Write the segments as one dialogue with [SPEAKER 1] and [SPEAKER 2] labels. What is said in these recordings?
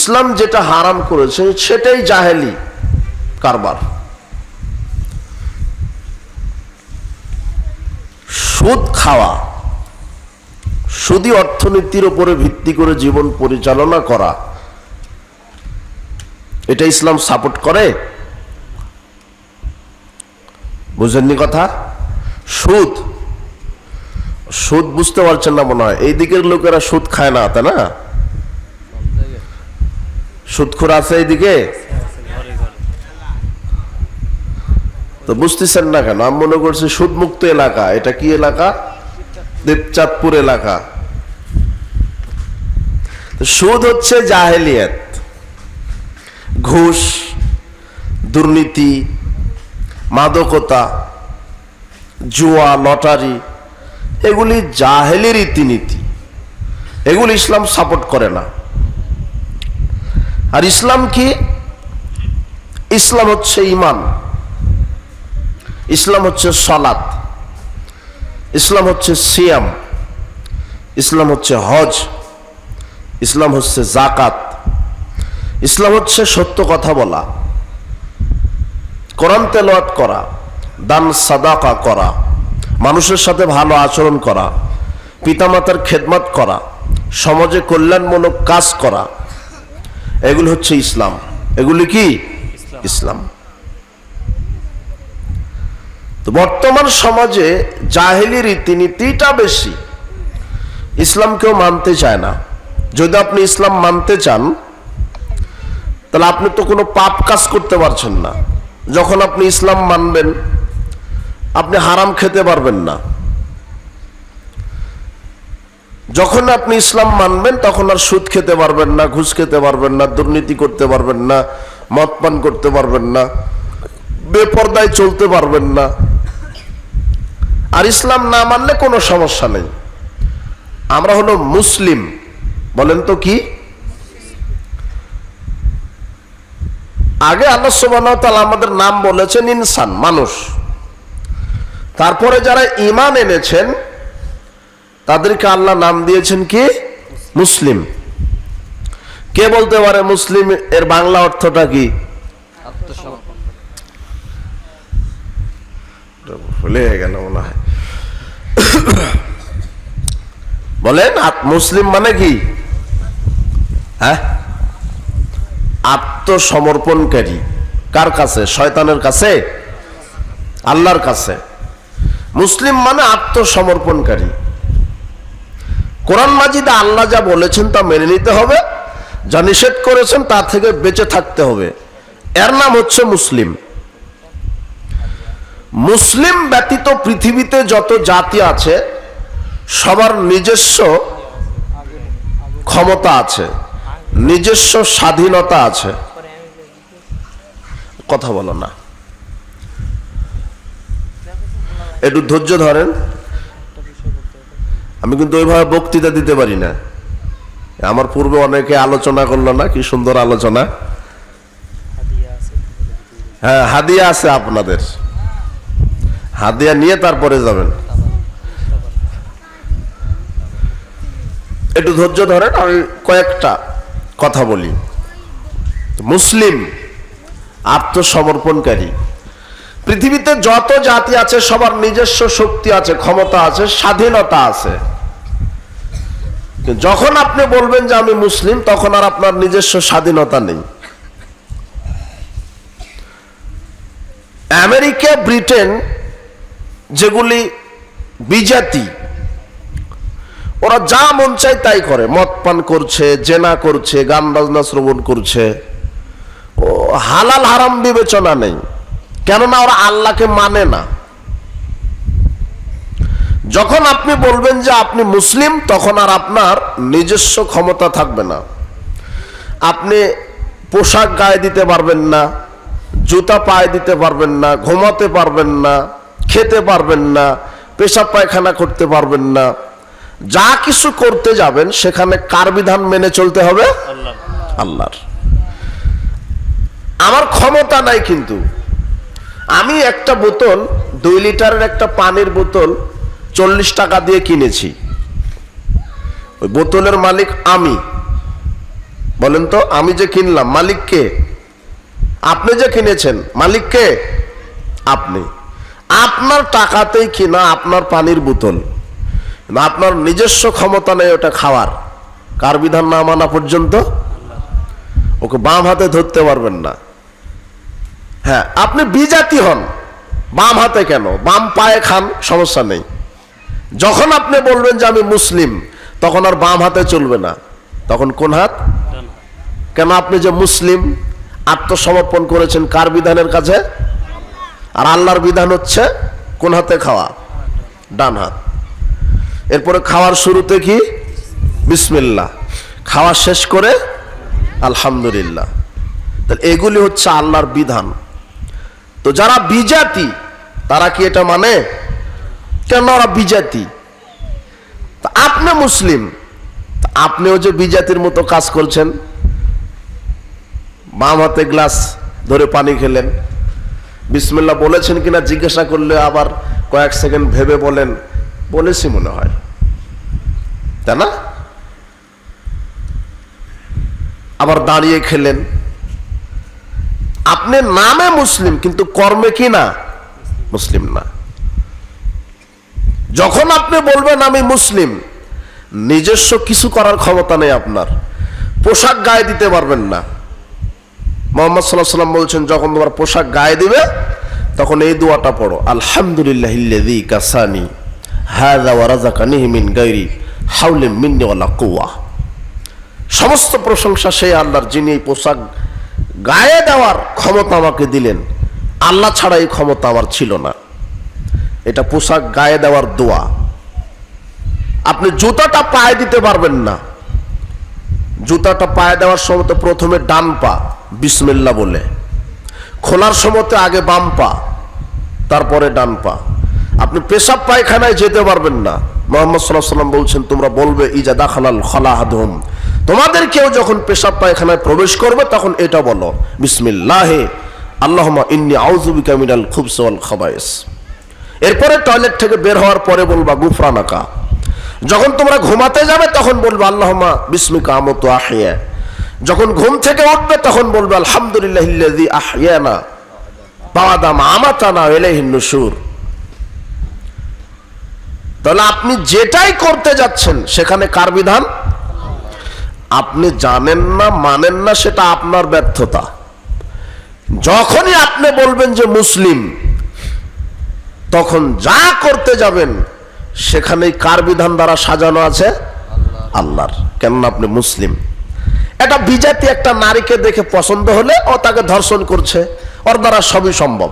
[SPEAKER 1] ইসলাম যেটা হারাম করেছে সেটাই জাহেলি কারবার। সুদ খাওয়া, সুদী অর্থনীতির উপরে ভিত্তি করে জীবন পরিচালনা করা, এটা ইসলাম সাপোর্ট করে? বুঝেননি কথা? সুদ, সুদ বুঝতে পারছেন না মনে হয়। এই দিকের লোকেরা সুদ খায় না, তাই না? সুদখোর আছে এইদিকে, তো বুঝতেছেন না কেন? আমি মনে করছি সুদ মুক্ত এলাকা। এটা কি এলাকা? দেবচাঁদপুর এলাকা। সুদ হচ্ছে জাহেলিয়াত। ঘুষ, দুর্নীতি, মাদকতা, জুয়া, লটারি, এগুলি জাহেলি রীতিনীতি। এগুলি ইসলাম সাপোর্ট করে না। আর ইসলাম কি? ইসলাম হচ্ছে ঈমান, ইসলাম হচ্ছে সালাত, ইসলাম হচ্ছে সিয়াম, ইসলাম হচ্ছে হজ, ইসলাম হচ্ছে যাকাত, ইসলাম হচ্ছে সত্য কথা বলা, কোরআন তেলাওয়াত করা, দান সাদাকা করা, মানুষের সাথে ভালো আচরণ করা, পিতামাতার খেদমত করা, সমাজে কল্যাণমূলক কাজ করা, এগুলো হচ্ছে ইসলাম। এগুলি কি? ইসলাম। তো বর্তমান সমাজে জাহেলি রীতিনীতিটা বেশি, ইসলাম কেউ মানতে চায় না। যদি আপনি ইসলাম মানতে চান তাহলে আপনি তো কোনো পাপ কাজ করতে পারছেন না। যখন আপনি ইসলাম মানবেন আপনি হারাম খেতে পারবেন না। যখন আপনি ইসলাম মানবেন তখন আর সুদ খেতে পারবেন না, ঘুষ খেতে পারবেন না, দুর্নীতি করতে পারবেন না, মদ পান করতে পারবেন না, বেপরদায় চলতে পারবেন না। আর ইসলাম না মানলে কোনো সমস্যা নেই। আমরা হলো মুসলিম। বলেন তো কি? আগে আল্লাহ সুবহানাহু ওয়া তাআলা আমাদের নাম বলেছেন ইনসান, মানুষ। তারপরে যারা ঈমান এনেছেন তাদেরকে আল্লাহ নাম দিয়েছেন কি? মুসলিম। কে বলতে পারে মুসলিম এর বাংলা অর্থটা কি? ভুলে গেল মনে হয়। বলেন, মুসলিম মানে কি? হ্যাঁ, আত্মসমর্পণকারী। কার কাছে? শয়তানের কাছে? আল্লাহর কাছে। মুসলিম মানে আত্মসমর্পণকারী। কোরআন মাজিদে আল্লাহ যা বলেছেন তা মেনে নিতে হবে, যা নিষেধ করেছেন তা থেকে বেঁচে থাকতে হবে। এর নাম হচ্ছে মুসলিম। মুসলিম ব্যতীত পৃথিবীতে যত জাতি আছে সবার নিজস্ব ক্ষমতা আছে, নিজস্ব স্বাধীনতা আছে। কথা বলো না, একটু ধৈর্য ধরেন। আমি কিন্তু ওইভাবে বক্তৃতা দিতে পারি না। আমার পূর্বে অনেকে আলোচনা করলো না, কি সুন্দর আলোচনা। হ্যাঁ, হাদিয়া আছে আপনাদের, হাদিয়া নিয়ে তারপরে যাবেন। একটু ধৈর্য ধরেন, আমি কয়েকটা কথা বলি। মুসলিম আত্মসমর্পণকারী। পৃথিবীতে যত জাতি আছে সবার নিজস্ব শক্তি আছে, ক্ষমতা আছে, স্বাধীনতা আছে। যখন আপনি বলবেন যে আমি মুসলিম, তখন আর আপনার নিজস্ব স্বাধীনতা নেই। আমেরিকা, ব্রিটেন যেগুলি বিজাতি, ওরা যা মন চায় তাই করে। মদ পান করছে, জেনা করছে, গান বাজনা শ্রবণ করছে। ও হালাল হারাম বিবেচনা নেই, কেননা ওরা আল্লাহকে মানে না। যখন আপনি বলবেন যে আপনি মুসলিম, তখন আর আপনার নিজস্ব ক্ষমতা থাকবে না। আপনি পোশাক গায়ে দিতে পারবেন না, জুতা পায়ে দিতে পারবেন না, ঘুমাতে পারবেন না, খেতে পারবেন না, পেশাব পায়খানা করতে পারবেন না। যা কিছু করতে যাবেন সেখানে কার বিধান মেনে চলতে হবে? আল্লাহর। আমার ক্ষমতা নাই, কিন্তু আমি একটা বোতল 2 লিটারের একটা পানির বোতল 40 টাকা দিয়ে কিনেছি। ওই বোতলের মালিক আমি। বলেন তো, আমি যে কিনলাম মালিক কে? আপনি যে কিনেছেন মালিক কে? আপনি। আপনার টাকাতেই কিনা আপনার পানির বোতল, আপনার নিজস্ব ক্ষমতা নেই ওটা খাওয়ার। কার বিধান না মানা পর্যন্ত ওকে বাম হাতে ধরতে পারবেন না। হ্যাঁ, আপনি বিজাতি হন, বাম হাতে কেন, বাম পায়ে খান, সমস্যা নেই। যখন আপনি বলবেন যে আমি মুসলিম, তখন আর বাম হাতে চলবে না, তখন কোন হাত? কেন? আপনি যে মুসলিম, আত্মসমর্পণ করেছেন কার বিধানের কাছে? আর আল্লাহর বিধান হচ্ছে কোন হাতে খাওয়া? ডান হাত। এরপরে খাওয়ার শুরুতে কি? বিসমিল্লাহ। খাওয়া শেষ করে আলহামদুলিল্লাহ। তাহলে এগুলি হচ্ছে আল্লাহর বিধান। তো যারা বিজাতি তারা কি এটা মানে? কেন ওরা বিজাতি? আপনি মুসলিম, আপনিও যে বিজাতির মতো কাজ করছেন। বাম হাতে গ্লাস ধরে পানি খেলেন, বিসমিল্লাহ বলেছেন কিনা জিজ্ঞাসা করলে আবার কয়েক সেকেন্ড ভেবে বলেন বলেছি মনে হয়, তাই না? আবার দাঁড়িয়ে খেলেন। আপনি নামে মুসলিম কিন্তু কর্মে কি না? মুসলিম না। যখন আপনি বলবেন আমি মুসলিম, নিজস্ব কিছু করার ক্ষমতা নেই আপনার, পোশাক গায়ে দিতে পারবেন না। মুহাম্মদ সাল্লাল্লাহু আলাইহি ওয়াসাল্লাম বলছেন যখন তোমার পোশাক গায়ে দিবে তখন এই দোয়াটা পড়ো, আলহামদুলিল্লাহিল্লাযী কাসানি হাযা ওয়া রাযাকানি মিন গায়রি হাওলিন মিন্নি ওয়ালা কুওয়া। সমস্ত প্রশংসা সেই আল্লাহর, যিনি এই পোশাক গায়ে দেওয়ার ক্ষমতা আমাকে দিলেন। আল্লাহ ছাড়া এই ক্ষমতা আমার ছিল না। এটা পোশাক গায়ে দেওয়ার দোয়া। আপনি জুতাটা পায়ে দিতে পারবেন না, জুতাটা পায়ে দেওয়ার সময় তো প্রথমে ডান পা বিসমিল্লাহ বলে, খোলার সময় আগে বাম পা তারপরে ডান পা। আপনি পেশাব পায়খানায় যেতে পারবেন না। মুহাম্মদ সাল্লাল্লাহু আলাইহি ওয়াসাল্লাম বলছেন তোমরা বলবে ইজা দাখালাল খালাহাদুম, তোমাদের কেউ যখন পেশাব পায়খানায় প্রবেশ করবে তখন এটা বলো, বিসমিল্লাহে আল্লাহুম্মা ইন্নী আউযু বিকা মিনাল খুবসি ওয়াল খাবায়েস। এরপরে টয়লেট থেকে বের হওয়ার পরে বলবা গুফরানাকা। যখন তোমরা ঘুমাতে যাবে তখন বলবে আল্লাহুম্মা বিসমিকা আমুতু আহইয়া। যখন ঘুম থেকে উঠবে তখন বলবে আলহামদুলিল্লাহিল্লাযী আহইয়ানা বা'দা মা আমাতানা ওয়া ইলাইহিন নুশুর। তাহলে আপনি যেটাই করতে যাচ্ছেন সেখানে কার বিধান? আপনি জানেন না, মানেন না, সেটা আপনার ব্যর্থতা। যখনই আপনি বলবেন যে মুসলিম, তখন যা করতে যাবেন সেখানেই কার বিধান দ্বারা সাজানো আছে? আল্লাহর। কেননা আপনি মুসলিম। একটা বিজাতি একটা নারীকে দেখে পছন্দ হলে ও তাকে ধর্ষণ করছে, ওর দ্বারা সবই সম্ভব।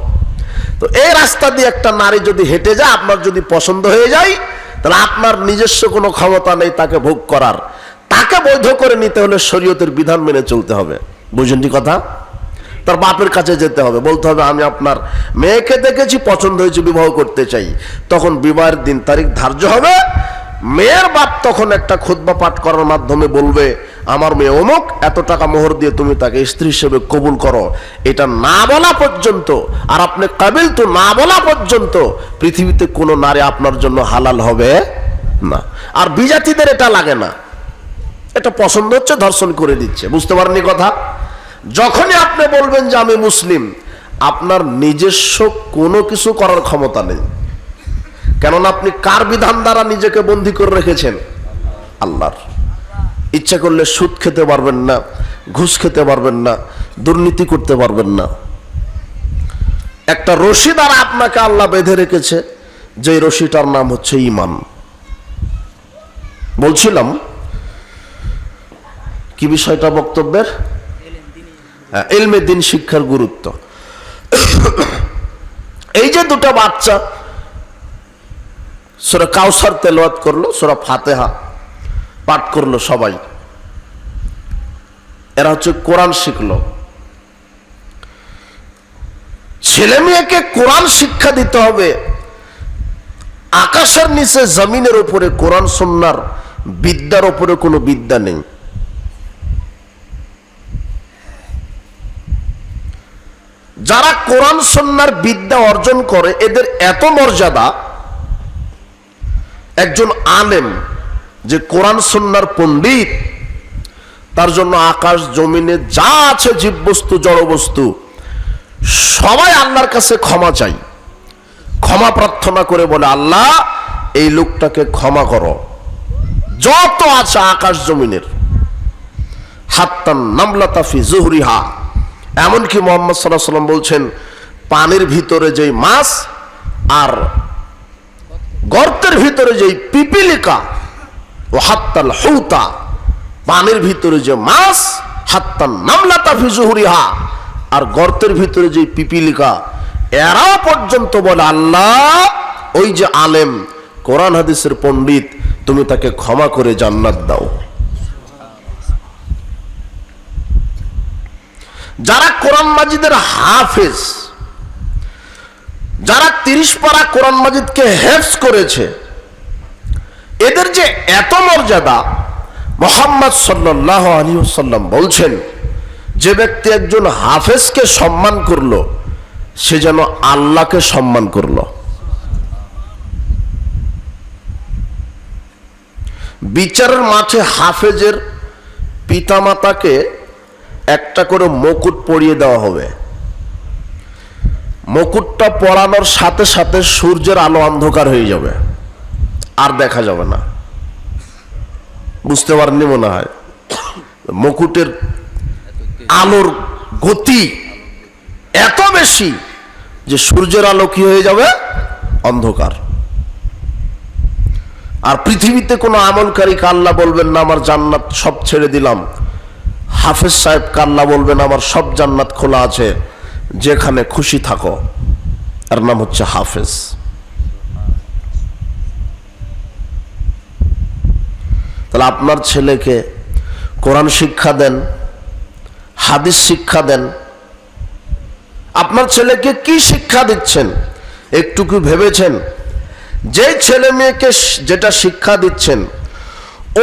[SPEAKER 1] তো এই রাস্তা দিয়ে একটা নারী যদি হেঁটে যায়, আপনার যদি পছন্দ হয়ে যায়, তাহলে আপনার নিজস্ব কোনো ক্ষমতা নেই তাকে ভোগ করার। তাকে বৈধ করে নিতে হলে শরীয়তের বিধান মেনে চলতে হবে। বুঝেন কি কথা? তার বাপের কাছে যেতে হবে, বলতে হবে আমি আপনার মেয়েকে দেখেছি, পছন্দ হয়েছে, বিবাহ করতে চাই। তখন বিবাহের দিন তারিখ ধার্য হবে। মেয়ের বাপ তখন একটা খুতবা পাঠ করার মাধ্যমে বলবে আমার মেয়ে অমুক, এত টাকা মোহর দিয়ে তুমি তাকে স্ত্রী হিসেবে কবুল করো। এটা না বলা পর্যন্ত, আর আপনি কাবিল তো না বলা পর্যন্ত পৃথিবীতে কোনো নারী আপনার জন্য হালাল হবে না। আর বিজাতিদের এটা লাগে না, এটা পছন্দ হচ্ছে ধর্ষণ করে দিচ্ছে। বুঝতে পারেননি কথা? যখনই আপনি বলবেন যে আমি মুসলিম, আপনার নিজস্ব কোনো কিছু করার ক্ষমতা নেই। কেননা আপনি কার বিধান দ্বারা নিজেকে বন্দী করে রেখেছেন? আল্লাহর। ইচ্ছা করলে সুদ খেতে পারবেন না, ঘুষ খেতে পারবেন না, দুর্নীতি করতে পারবেন না। একটা রশি দ্বারা আপনাকে আল্লাহ বেঁধে রেখেছে, যে রশিটার নাম হচ্ছে ঈমান। বলছিলাম কি বিষয়টা বক্তব্যের? ইলমে দ্বীন শিক্ষার গুরুত্ব। এই যে দুটো বাচ্চা সূরা কাউসার তেলাওয়াত করলো, সূরা ফাতিহা পাঠ করলো সবাই, এরা হচ্ছে কোরআন শিখলো। ছেলে মেয়েকে কোরআন শিক্ষা দিতে হবে। আকাশের নিচে জমিনের উপরে কোরআন সুন্নাহর বিদ্যার উপরে কোনো বিদ্যা নেই। যারা কোরআন সুন্নাহর বিদ্যা অর্জন করে এদের এত মর্যাদা, একজন আলেম যে কোরআন সুন্নাহর পণ্ডিত, তার জন্য আকাশ জমিনে যা আছে, জীববস্তু জড়বস্তু সবাই আল্লাহর কাছে ক্ষমা চাই, ক্ষমা প্রার্থনা করে বলে, আল্লাহ এই লোকটাকে ক্ষমা করো। যত আছে আকাশ জমিনের, হাত্তান নামলাতা ফি জুহরিহা, এমনকি মুহাম্মদ সাল্লাল্লাহু আলাইহি ওয়াসাল্লাম বলছেন, পানির ভিতরে যেই মাছ আর গর্তের ভিতরে যেই পিপিলিকা, ও হাত্তাল হুতা, পানির ভিতরে যে মাছ, হাত্তান নামলাতা ফি জুহরিহা, আর গর্তের ভিতরে যে পিপিলিকা, এরা পর্যন্ত বলে, আল্লাহ ওই যে আলেম, কোরআন হাদিসের পণ্ডিত, তুমি তাকে ক্ষমা করে জান্নাত দাও। যারা কোরআন মাজিদের হাফেজ, যারা 30 পারা কোরআন মাজিদকে হেফজ করেছে, এদের যে এত মর্যাদা, মুহাম্মদ সাল্লাল্লাহু আলাইহি ওয়াসাল্লাম বলছেন, যে ব্যক্তি একজন হাফেজকে সম্মান করলো, সে যেন আল্লাহকে সম্মান করলো। বিচারের মাঠে হাফেজের পিতামাতাকে একটা করে মুকুট পরিয়ে দেওয়া হবে। মুকুটটা পরানোর সাথে সাথে সূর্যের আলো অন্ধকার হয়ে যাবে, আর দেখা যাবে না। বুঝতে পারেননি মনে হয়? মুকুটের আলোর গতি এত বেশি যে সূর্যের আলো কি হয়ে যাবে? অন্ধকার। আর পৃথিবীতে কোনো আমলকারীকে আল্লাহ বলবেন না আমার জান্নাত সব ছেড়ে দিলাম। হাফেজ সাহেবকে আল্লাহ বলবেন আমার সব জান্নাত খোলা আছে, যেখানে খুশি থাকো। এর নাম হচ্ছে হাফেজ। তাহলে আপনার ছেলেকে কোরআন শিক্ষা দেন, হাদিস শিক্ষা দেন। আপনার ছেলেকে কি শিক্ষা দিচ্ছেন একটু কি ভেবেছেন? যে ছেলে মেয়েকে যেটা শিক্ষা দিচ্ছেন,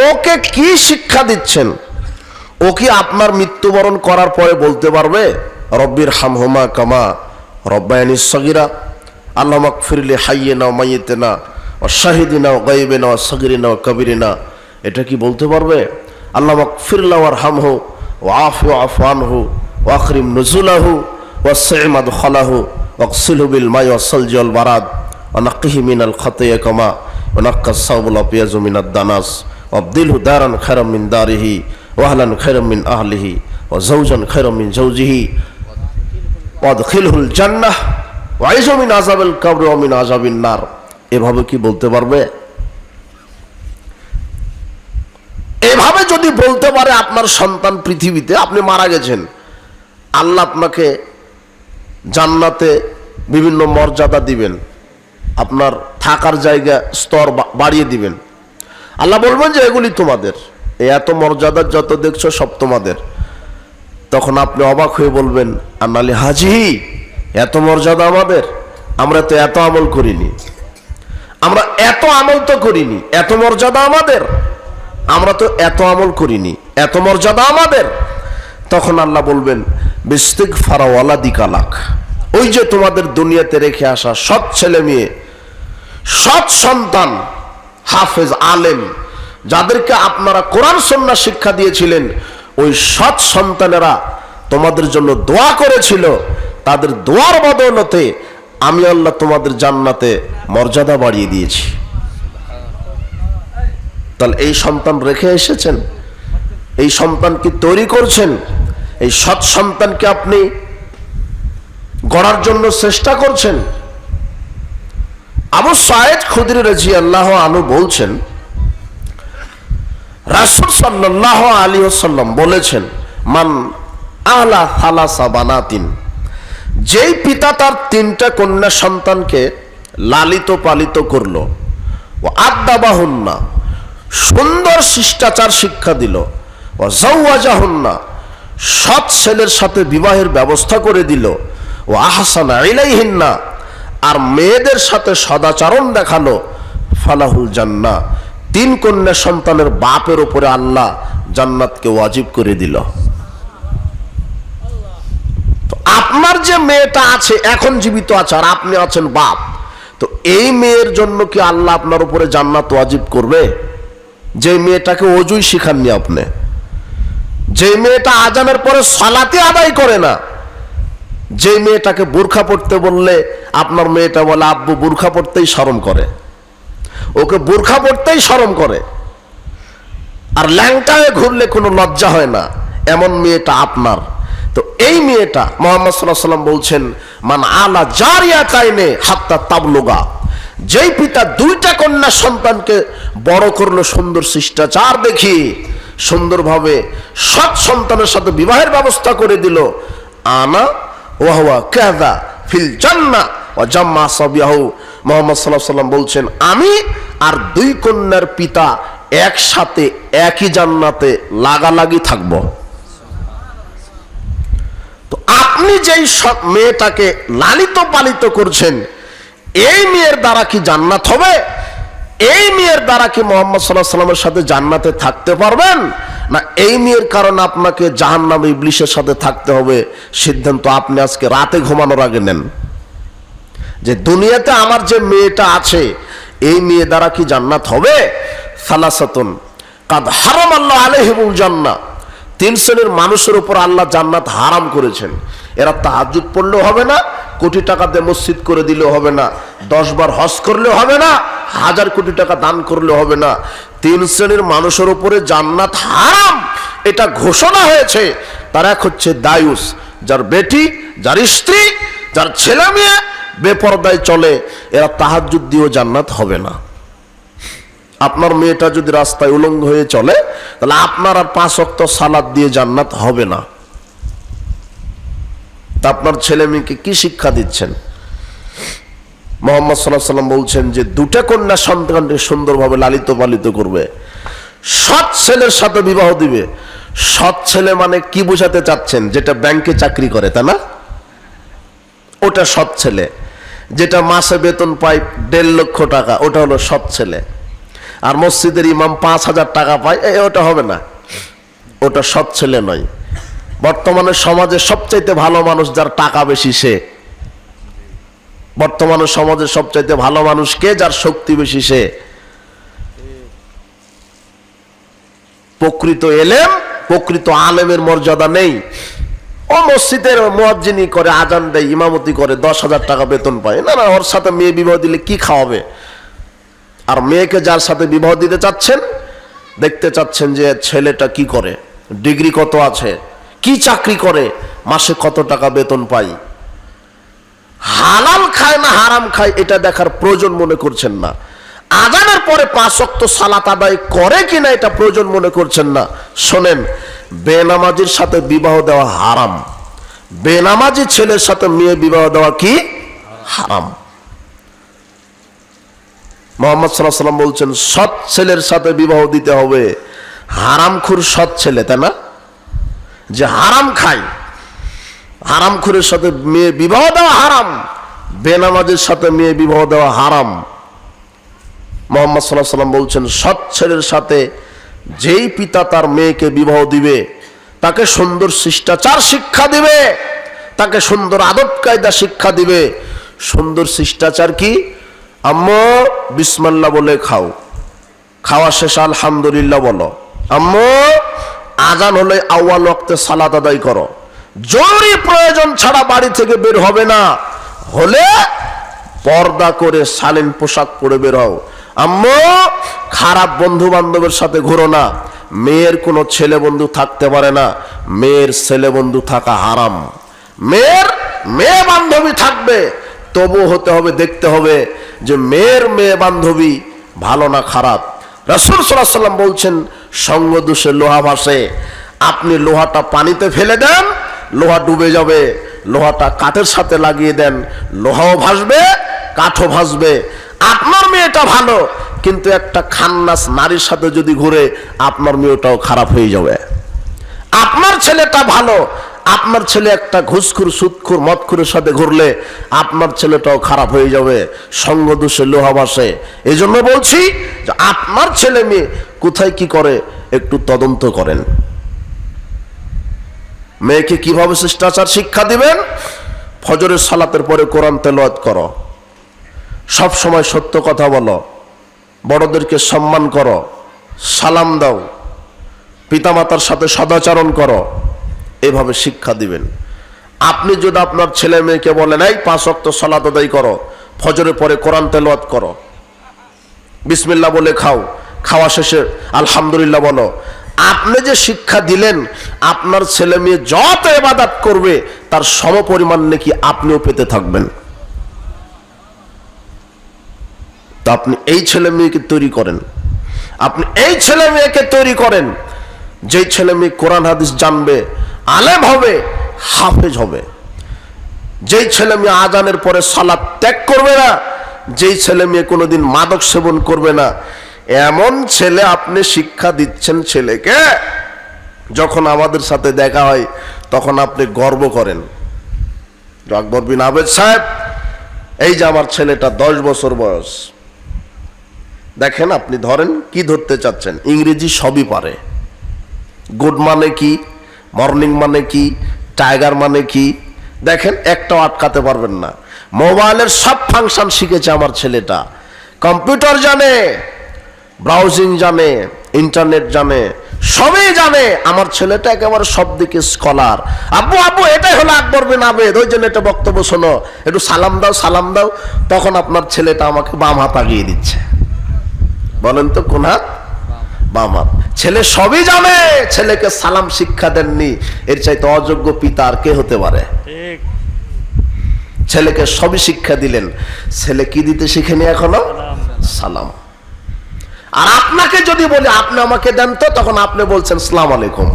[SPEAKER 1] ওকে কি শিক্ষা দিচ্ছেন? ও কি আপনার মৃত্যুবরণ করার পরে বলতে পারবে রব্বির হামহুমা কামা রব্বায়ানি সগীরা, আল্লাহ মাগফিরলি হাইয়িনা ওয়া মাইয়িতিনা ওয়া শাহিদিনা ওয়া গায়বিনা ওয়া সগীরিনা ওয়া কবীরিনা? এটা কি বলতে পারবে? আল্লাহ মাগফিরলা ওয়ারহামহু ওয়া আফি ওয়াফু আনহু ওয়া আকরিম নুজুলাহু ওয়া সি'ম মাদখালাহু ওয়াগসিলহু বিল মাই ওয়াস সালজি ওয়াল বারাদ ওয়া নাক্কিহি মিনাল খাতায়া কামা ওয়া নাক্কাস সাওবুল আবিয়াজু মিনাদ দানাস ওয়া আবদিলহু দারান খায়রাম মিন দারিহি ওয়া আহলান খায়রাম মিন আহলিহি ওয়া যাওজান খায়রাম মিন যাওজিহি ওয়া আদখিলহুল জান্নাহ ওয়া আইযু মিন আযাবিল কবর ওয়া মিন আযাবিন নার। এভাবে কি বলতে পারবে? এভাবে যদি বলতে পারে আপনার সন্তান পৃথিবীতে, আপনি মারা গেছেন, আল্লাহ আপনাকে জান্নাতে বিভিন্ন মর্যাদা দিবেন, আপনার থাকার জায়গা স্তর বাড়িয়ে দিবেন। আল্লাহ বলবেন যে এগুলি তোমাদের, এত মর্যাদার যত দেখছো সব তোমাদের। তখন আপনি অবাক হয়ে বলবেন, আন্নালি হাজি, এত মর্যাদা আমাদের? আমরা তো এত আমল করিনি, আমরা এত আমল তো করিনি, এত মর্যাদা আমাদের? আমরা তো এত আমল করিনি, এত মর্যাদা আমাদের? তখন আল্লাহ বলবেন বিস্তিগফার ওয়ালাদিকালাক, ওই যে তোমাদের দুনিয়াতে রেখে আসা সৎ ছেলে মেয়ে, সৎ সন্তান, হাফেজ আলেম, যাদেরকে আপনারা কোরআন সুন্নাহ শিক্ষা দিয়েছিলেন, ওই সৎ সন্তানেরা তোমাদের জন্য দোয়া করেছিল, তাদের দোয়ার বদৌলতে আমি আল্লাহ তোমাদের জান্নাতে মর্যাদা বাড়িয়ে দিয়েছি। তাহলে এই সন্তান রেখে এসেছেন, এই সন্তান কি তৈরি করছেন, এই সৎ সন্তানকে আপনি গড়ার জন্য চেষ্টা করছেন। আবু সাঈদ খুদরি রাদিয়াল্লাহু আনহু বলছেন, রাসূল সাল্লাল্লাহু আলাইহি ওয়াসাল্লাম বলেছেন, মান আলা সালাসা বানাতিন, যেই পিতা তার 3টা কন্যা সন্তানকে লালিত পালিত করলো, ও আদাবাহুন্না, সুন্দর শিষ্টাচার শিক্ষা দিল, ও যাওয়াজাহুন্না, সৎ ছেলের সাথে বিবাহের ব্যবস্থা করে দিল, ও আহসানা ইলাইহিন্না, আর মেয়েদের সাথে সদাচরণ দেখালো, ফালাহুল জান্নাহ, 3 কন্যা সন্তানের বাপের উপরে আল্লাহ জান্নাতকে ওয়াজিব করে দিল। তো আপনার যে মেয়েটা আছে এখন জীবিত আছে, আর আপনি আছেন বাপ, তো এই মেয়ের জন্য কি আল্লাহ আপনার উপরে জান্নাত ওয়াজিব করবে? যে মেয়েটাকে ওযুই শিখাননি আপনি, যে মেয়েটা আজানের পরে সালাতে আদায় করে না, যে মেয়েটাকে বোরখা পড়তে বললে আপনার মেয়েটা বলে আব্বু বোরখা পড়তেই শরম করে, ওকে বোরখা পড়তেই শরম করে, আর ল্যাংটায় ঘুরলে কোনো লজ্জা হয় না, এমন মেয়েটা আপনার। তো এই মেয়েটা মুহাম্মদ সাল্লাল্লাহু আলাইহি ওয়াসাল্লাম বলছেন মান আলা জারিয়াতাইনে হাত্তা তাবলুগা, যেই পিতা দুইটা কন্যা সন্তানকে বড় করলো সুন্দর শিষ্টাচার দেখি, সুন্দরভাবে সৎ সন্তানের সাথে বিবাহের ব্যবস্থা করে দিল, আনা ওয়া হুয়া কাযা ফিল জান্নাহ ওয়া জাম্মা সাবিয়াহু, মুহাম্মদ সাল্লাল্লাহু আলাইহি ওয়াসাল্লাম বলছেন আমি আর দুই কন্যার পিতা একসাথে একই জান্নাতে লাগালাগি থাকবো। তো আপনি যেই মেয়েটাকে লালিত পালিত করছেন, এই মেয়ের দ্বারা কি জান্নাত হবে? এই মেয়ের দ্বারা কি মুহাম্মদ সাল্লাল্লাহু আলাইহি ওয়াসাল্লামের সাথে জান্নাতে থাকতে পারবেন? না এই মেয়ের কারণে আপনাকে জাহান্নামে ইবলিসের সাথে থাকতে হবে? সিদ্ধান্ত আপনি আজকে রাতে ঘুমানোর আগে নেন, যে দুনিয়াতে আমার যে মেয়েটা আছে এই মেয়ে দ্বারা কি জান্নাত হবে? সালাসাতুন কাদ হারামাল্লাহু আলাইহিমুল জান্নাহ, তিন শ্রেণীর মানুষের উপর আল্লাহ জান্নাত হারাম করেছেন। এরা তাহাজ্জুদ পড়লেও হবে না, কোটি টাকা দিয়ে মসজিদ করে দিলেও হবে না, 10 বার হজ করলেও হবে না, 1000 কোটি টাকা দান করলেও হবে না। তিন শ্রেণীর মানুষের উপরে জান্নাত হারাম এটা ঘোষণা হয়েছে। তার এক হচ্ছে দায়ুস, যার বেটি, যার স্ত্রী, যার ছেলে মেয়ে বেপরদায় চলে, এরা তাহাজ্জুদ দিয়েও জান্নাত হবে না। আপনার মেয়েটা যদি রাস্তায় উলঙ্গ হয়ে চলে, তাহলে আপনার আর 5 ওয়াক্ত সালাত দিয়ে জান্নাত হবে না। তা আপনার ছেলে মেয়েকে কি শিক্ষা দিচ্ছেন? মুহাম্মদ সাল্লাল্লাহু আলাইহি ওয়াসাল্লাম বলছেন যে দুটা কন্যা সন্তানকে সুন্দরভাবে লালিত পালিত করবে, সৎ ছেলের সাথে বিবাহ দিবে। সৎ ছেলে মানে কি বোঝাতে চাচ্ছেন? যেটা ব্যাংকে চাকরি করে, তা না? ওটা সৎ ছেলে। যেটা মাসে বেতন পায় 1.5 লক্ষ টাকা, ওটা হলো সৎ ছেলে। আর মসজিদের ইমাম 5,000 টাকা পায়, ওটা হবে না, ওটা সৎ ছেলে নয়। বর্তমানে সমাজে সবচাইতে ভালো মানুষ যার টাকা বেশি, সে বর্তমানে সমাজে সবচাইতে ভালো মানুষ কে? যার শক্তি বেশি, সে। প্রকৃত এলেম, প্রকৃত আলেমের মর্যাদা নেই। ও মসজিদের মুয়াজ্জিনি করে, আজান দেয়, ইমামতি করে, 10,000 টাকা বেতন পায়। না না, ওর সাথে মেয়ে বিবাহ দিলে কি খাওয়াবে? আর মেয়েকে যার সাথে বিবাহ দিতে চাচ্ছেন, দেখতে চাচ্ছেন যে ছেলেটা কি করে, ডিগ্রি কত আছে, কি চাকরি করে, মাসে কত টাকা বেতন পাই, হালাল খায় না হারাম খায় এটা দেখার প্রয়োজন মনে করছেন না। আজানের পরে 5 ওয়াক্ত সালাত আদায় করে কিনা এটা প্রয়োজন মনে করছেন না। শোনেন, বেনামাজির সাথে বিবাহ দেওয়া হারাম, বেনামাজি ছেলের সাথে মেয়ে বিবাহ দেওয়া কি হারাম। মুহাম্মদ সাল্লাল্লাহু আলাইহি ওয়াসাল্লাম বলছেন সৎ ছেলের সাথে বিবাহ দিতে হবে। হারামখোর সৎ ছেলে, তাই না? যে হারাম খায়, হারামখোরের সাথে মেয়ে বিবাহ দেওয়া হারাম, বেনামাজের সাথে মেয়ে বিবাহ দেওয়া হারাম। মুহাম্মদ সাল্লাল্লাহু আলাইহি ওয়াসাল্লাম বলছেন সৎ ছেলের সাথে যেই পিতা তার মেয়েকে বিবাহ দিবে, তাকে সুন্দর শিষ্টাচার শিক্ষা দিবে, তাকে সুন্দর আদব কায়দা শিক্ষা দিবে। সুন্দর শিষ্টাচার কি? আম্মু বিসমিল্লাহ বলে খাও, খাওয়া শেষ আলহামদুলিল্লাহ বলো। আম্মু আজান হলে আউয়াল ওয়াক্তে সালাত আদায় করো, জরুরি প্রয়োজন ছাড়া বাড়ি থেকে বের হবে না, হলে পর্দা করে শালীন পোশাক পরে বের হও। আম্মু খারাপ বন্ধু বান্ধবের সাথে ঘুরো না, মেয়ের কোনো ছেলে বন্ধু থাকতে পারে না, মেয়ের ছেলে বন্ধু থাকা হারাম। মেয়ের মেয়ে বান্ধবী থাকবে, তবু হতে হবে, দেখতে হবে যে মেয়ের মেয়ে বান্ধবী ভালো না খারাপ। রাসূল সাল্লাল্লাহু আলাইহি ওয়াসাল্লাম বলছেন সঙ্গ দোষে লোহা ভাসে। আপনি লোহাটা পানিতে ফেলে দেন, লোহা ডুবে যাবে। লোহাটা কাঠের সাথে লাগিয়ে দেন, লোহাও ভাসবে, কাঠও ভাসবে। আপনার মেয়েটা ভালো, কিন্তু একটা খান্নাস নারীর সাথে যদি ঘুরে, আপনার মেয়েটাও খারাপ হয়ে যাবে। আপনার ছেলেটা ভালো, আপনার ছেলে একটা ঘুষখোর, সুদখোর, মদখোরের সাথে ঘুরলে আপনার ছেলেটাও খারাপ হয়ে যাবে। সঙ্গ দোষে লোহা ভাসে। এই জন্য বলছি যে আপনার ছেলে মেয়ে কোথায় কি করে একটু তদন্ত করেন। মেয়েকে কিভাবে শিষ্টাচার শিক্ষা দিবেন? ফজরের সালাতের পরে কোরআন তেলাওয়াত করো, সব সময় সত্য কথা বলো, বড়দেরকে সম্মান করো, সালাম দাও, পিতামাতার সাথে সদাচরণ করো, এভাবে শিক্ষা দিবেন। আপনি যদি আপনার ছেলে মেয়েকে বলেন এই 5 ওয়াক্ত সালাত আদায় করো, ফজরের পরে কোরআন তেলাওয়াত করো, বিসমিল্লাহ বলে খাও, খাওয়া শেষে আলহামদুলিল্লাহ বলো, আপনি যে শিক্ষা দিলেন আপনার ছেলে মেয়ে যত ইবাদত করবে তার সমপরিমাণ নাকি আপনিও পেতে থাকবেন। তো আপনি এই ছেলে মেয়েকে তৈরি করেন, আপনি এই ছেলে মেয়েকে তৈরি করেন যেই ছেলে মেয়ে কোরআন হাদিস জানবে, আলেম হবে, হাফেজ হবে। যেই ছেলে মেয়ে আজানের পরে সালাত ত্যাগ করবে না, যেই ছেলে মেয়ে কোনোদিন মাদক সেবন করবে না, এমন ছেলে আপনি শিক্ষা দিচ্ছেন ছেলেকে। যখন আমাদের সাথে দেখা হয় তখন আপনি গর্ব করেন, আকবর বিন আবেদ সাহেব, এই যে আমার ছেলেটা 10 বছর বয়স, দেখেন আপনি ধরেন কি ধরতে চাচ্ছেন, ইংরেজি সবই পারে, গুড মানে কি, মর্নিং মানে কি, টাইগার মানে কি, দেখেন একটাও আটকাতে পারবেন না। মোবাইলের সব ফাংশন শিখেছে আমার ছেলেটা, কম্পিউটার জানে, ব্রাউজিং জানে, ইন্টারনেট জানে, সবই জানে। আমার ছেলেটা একেবারে সব দিকে স্কলার। আব্বু আব্বু এটাই হলো আকবর বিন আবেদ, ওই জন্য এটা বক্তব্য শোনো, একটু সালাম দাও সালাম দাও। তখন আপনার ছেলেটা আমাকে বাম হাত আগিয়ে দিচ্ছে। বলেন তো কোন হাত? বাম হাত। ছেলে সবই জানে, ছেলেকে সালাম শিক্ষা দেননি, এর চাইতে অযোগ্য পিতা আর কে হতে পারে? ছেলেকে সবই শিক্ষা দিলেন, ছেলে কি দিতে শিখেনি এখনো? সালাম। আর আপনাকে যদি বলি আপনি আমাকে দেন তো, তখন আপনি বলছেন সালাম আলাইকুম।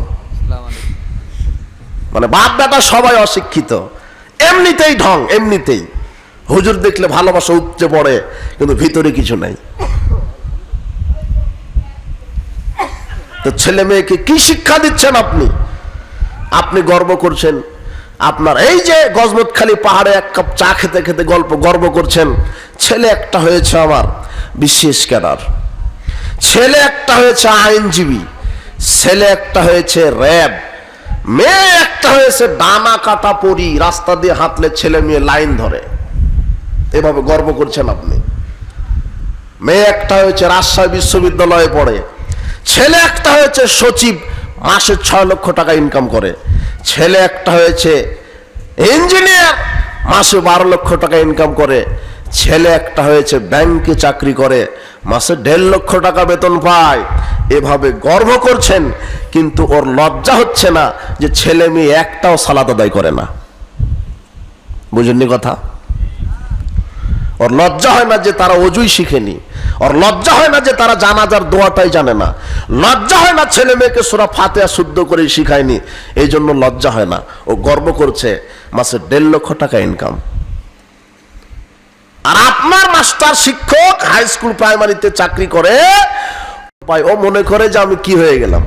[SPEAKER 1] মানে বাপ বেটা সবাই অশিক্ষিত, এমনিতেই ঢং, এমনিতেই। হুজুর দেখলে ভালোবাসা উপচে পড়ে, কিন্তু ভিতরে কিছু নাই। তো ছেলে মেয়েকে কি শিক্ষা দিচ্ছেন আপনি? আপনি গর্ব করছেন আপনার এই যে গজমতখালি পাহাড়ে 1 কাপ চা খেতে খেতে গর্ব করছেন ছেলে একটা হয়েছে আমার বিশেষ ক্যাডার, ছেলে একটা হয়েছে আইনজীবী, ছেলে একটা হয়েছে র্যাব, মেয়ে একটা হয়েছে ডানা কাটা পরি, রাস্তা দিয়ে হাঁটলে ছেলে মেয়ে লাইন ধরে, এভাবে গর্ব করছেন আপনি। মেয়ে একটা হয়েছে রাজশাহী বিশ্ববিদ্যালয়ে পড়ে, ছেলে একটা হয়েছে সচিব, মাসে 6 লক্ষ টাকা ইনকাম করে, ছেলে একটা হয়েছে ইঞ্জিনিয়ার, মাসে 12 লক্ষ টাকা ইনকাম করে, ছেলে একটা হয়েছে ব্যাংকে চাকরি করে, মাসে 1.5 লক্ষ টাকা বেতন পায়। এভাবে গর্ব করছেন, কিন্তু ওর লজ্জা হচ্ছে না যে ছেলে মেয়ে একটাও সালাত আদায় করে না। বুঝেননি কথা? ওর লজ্জা হয় না যে তারা ওযুই শিখেনি, ওর লজ্জা হয় না যে তারা জানাজার দোয়াটাই জানে না, লজ্জা হয় না ছেলে মেয়েকে সূরা ফাতিহা শুদ্ধ করে শিখায়নি, এই জন্য লজ্জা হয় না। ও গর্ব করছে মাসে 1.5 লক্ষ টাকা ইনকাম। আর আপনার মাস্টার শিক্ষক হাই স্কুল প্রাইমারিতে চাকরি করে, ও মনে করে যে আমি কি হয়ে গেলাম।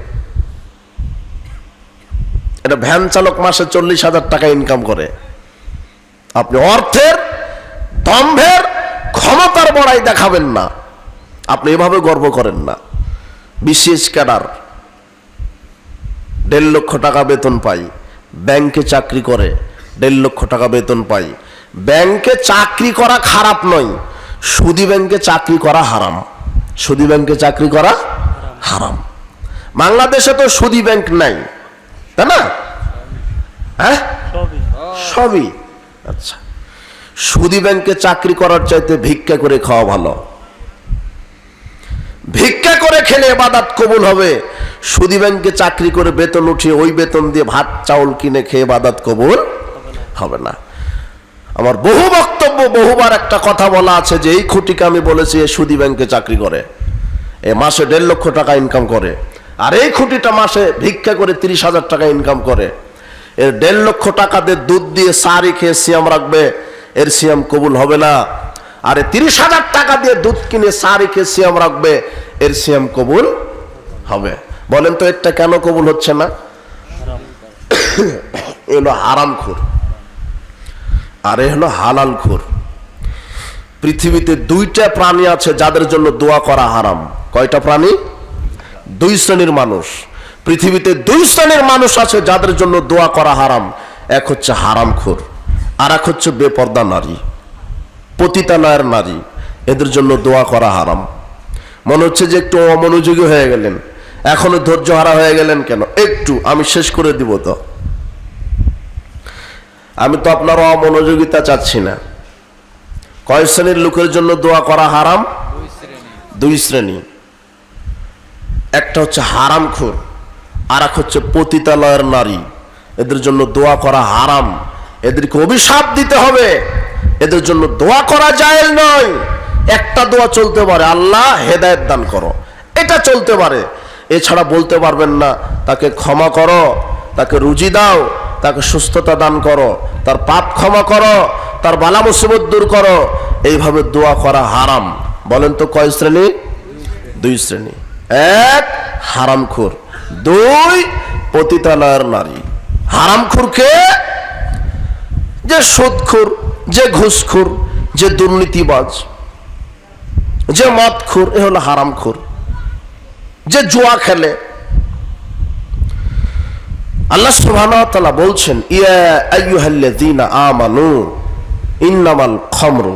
[SPEAKER 1] এটা ভ্যান চালক মাসে 40,000 টাকা ইনকাম করে। আপনি অর্থের, দম্ভের, ক্ষমতার বড়াই দেখাবেন না, আপনি এভাবে গর্ব করেন না। বিশেষ ক্যাডার, 1.5 লক্ষ টাকা বেতন পাই, ব্যাংকে চাকরি করে, 1.5 লক্ষ টাকা বেতন পাই। ব্যাংকে চাকরি করা খারাপ নয়, সুদী ব্যাংকে চাকরি করা হারাম। সুদী ব্যাংকে চাকরি করা হারাম। বাংলাদেশে তো সুদী ব্যাংক নাই, তাই না? হ্যাঁ, সবই। আচ্ছা, সুদী ব্যাংকে চাকরি করার চাইতে ভিক্ষা করে খাওয়া ভালো। ভিক্ষা করে খেলে ইবাদত কবুল হবে, সুদী ব্যাংকে চাকরি করে বেতন উঠিয়ে ওই বেতন দিয়ে ভাত চাউল কিনে খেয়ে ইবাদত কবুল হবে না। আমার বহু বক্তব্য, বহুবার একটা কথা বলা আছে যে এই খুঁটিকে আমি বলেছি এ সুদী ব্যাংকে চাকরি করে, এ মাসে 1.5 লক্ষ টাকা ইনকাম করে, আর এই খুঁটিটা মাসে ভিক্ষা করে 30,000 টাকা ইনকাম করে। এর 1.5 লক্ষ টাকা দিয়ে দুধ দিয়ে সারি খেয়ে সিয়াম রাখবে, এর সিয়াম কবুল হবে না। আর 30,000 টাকা দিয়ে দুধ কিনে সারি খেয়ে সিয়াম রাখবে, এর সিয়াম কবুল হবে। বলেন তো এটা কেন কবুল হচ্ছে না? এলো হারামখোর, আর এ হলো হালালখোর। পৃথিবীতে 2টা প্রাণী আছে যাদের জন্য দোয়া করা হারাম। কয়টা প্রাণী? 2 শ্রেণীর মানুষ। পৃথিবীতে 2 শ্রেণীর মানুষ আছে যাদের জন্য দোয়া করা হারাম। এক হচ্ছে হারামখোর, আর এক হচ্ছে বেপর্দা নারী, পতিতালয়ের নারী। এদের জন্য দোয়া করা হারাম। মনে হচ্ছে যে একটু অমনোযোগী হয়ে গেলেন, এখনো ধৈর্য হারা হয়ে গেলেন কেন? একটু আমি শেষ করে দিব। তো আমি তো আপনার অমনোযোগিতা চাচ্ছি না। কয় শ্রেণীর লোকের জন্য দোয়া করা হারাম? দুই শ্রেণী। একটা হচ্ছে হারামখোর, আর এক হচ্ছে পতিতালয়ের নারী। এদের জন্য দোয়া করা হারাম, এদেরকে অভিশাপ দিতে হবে, এদের জন্য দোয়া করা জায়েজ নয়। একটা দোয়া চলতে পারে, আল্লাহ হেদায়েত দান করো, এটা চলতে পারে। এছাড়া বলতে পারবেন না তাকে ক্ষমা করো, তাকে রুজি দাও, তাকে সুস্থতা দান করো, তার পাপ ক্ষমা করো, তার বালা মুসিবত দূর করো। এইভাবে দোয়া করা হারাম। বলেন তো কয় শ্রেণী? দুই শ্রেণী। এক হারামখোর, দুই পতিতালয়ের নারী। হারামখোরকে, যে সুদখোর, যে ঘুষখোর, যে দুর্নীতিবাজ, যে মদখোর, এ হলো হারামখোর। যে জুয়া খেলে, আল্লাহ সুবহানাহু ওয়া তাআলা বলছেন, ইয়া আইয়ুহাল্লাযীনা আমানু ইন্নামাল খামরু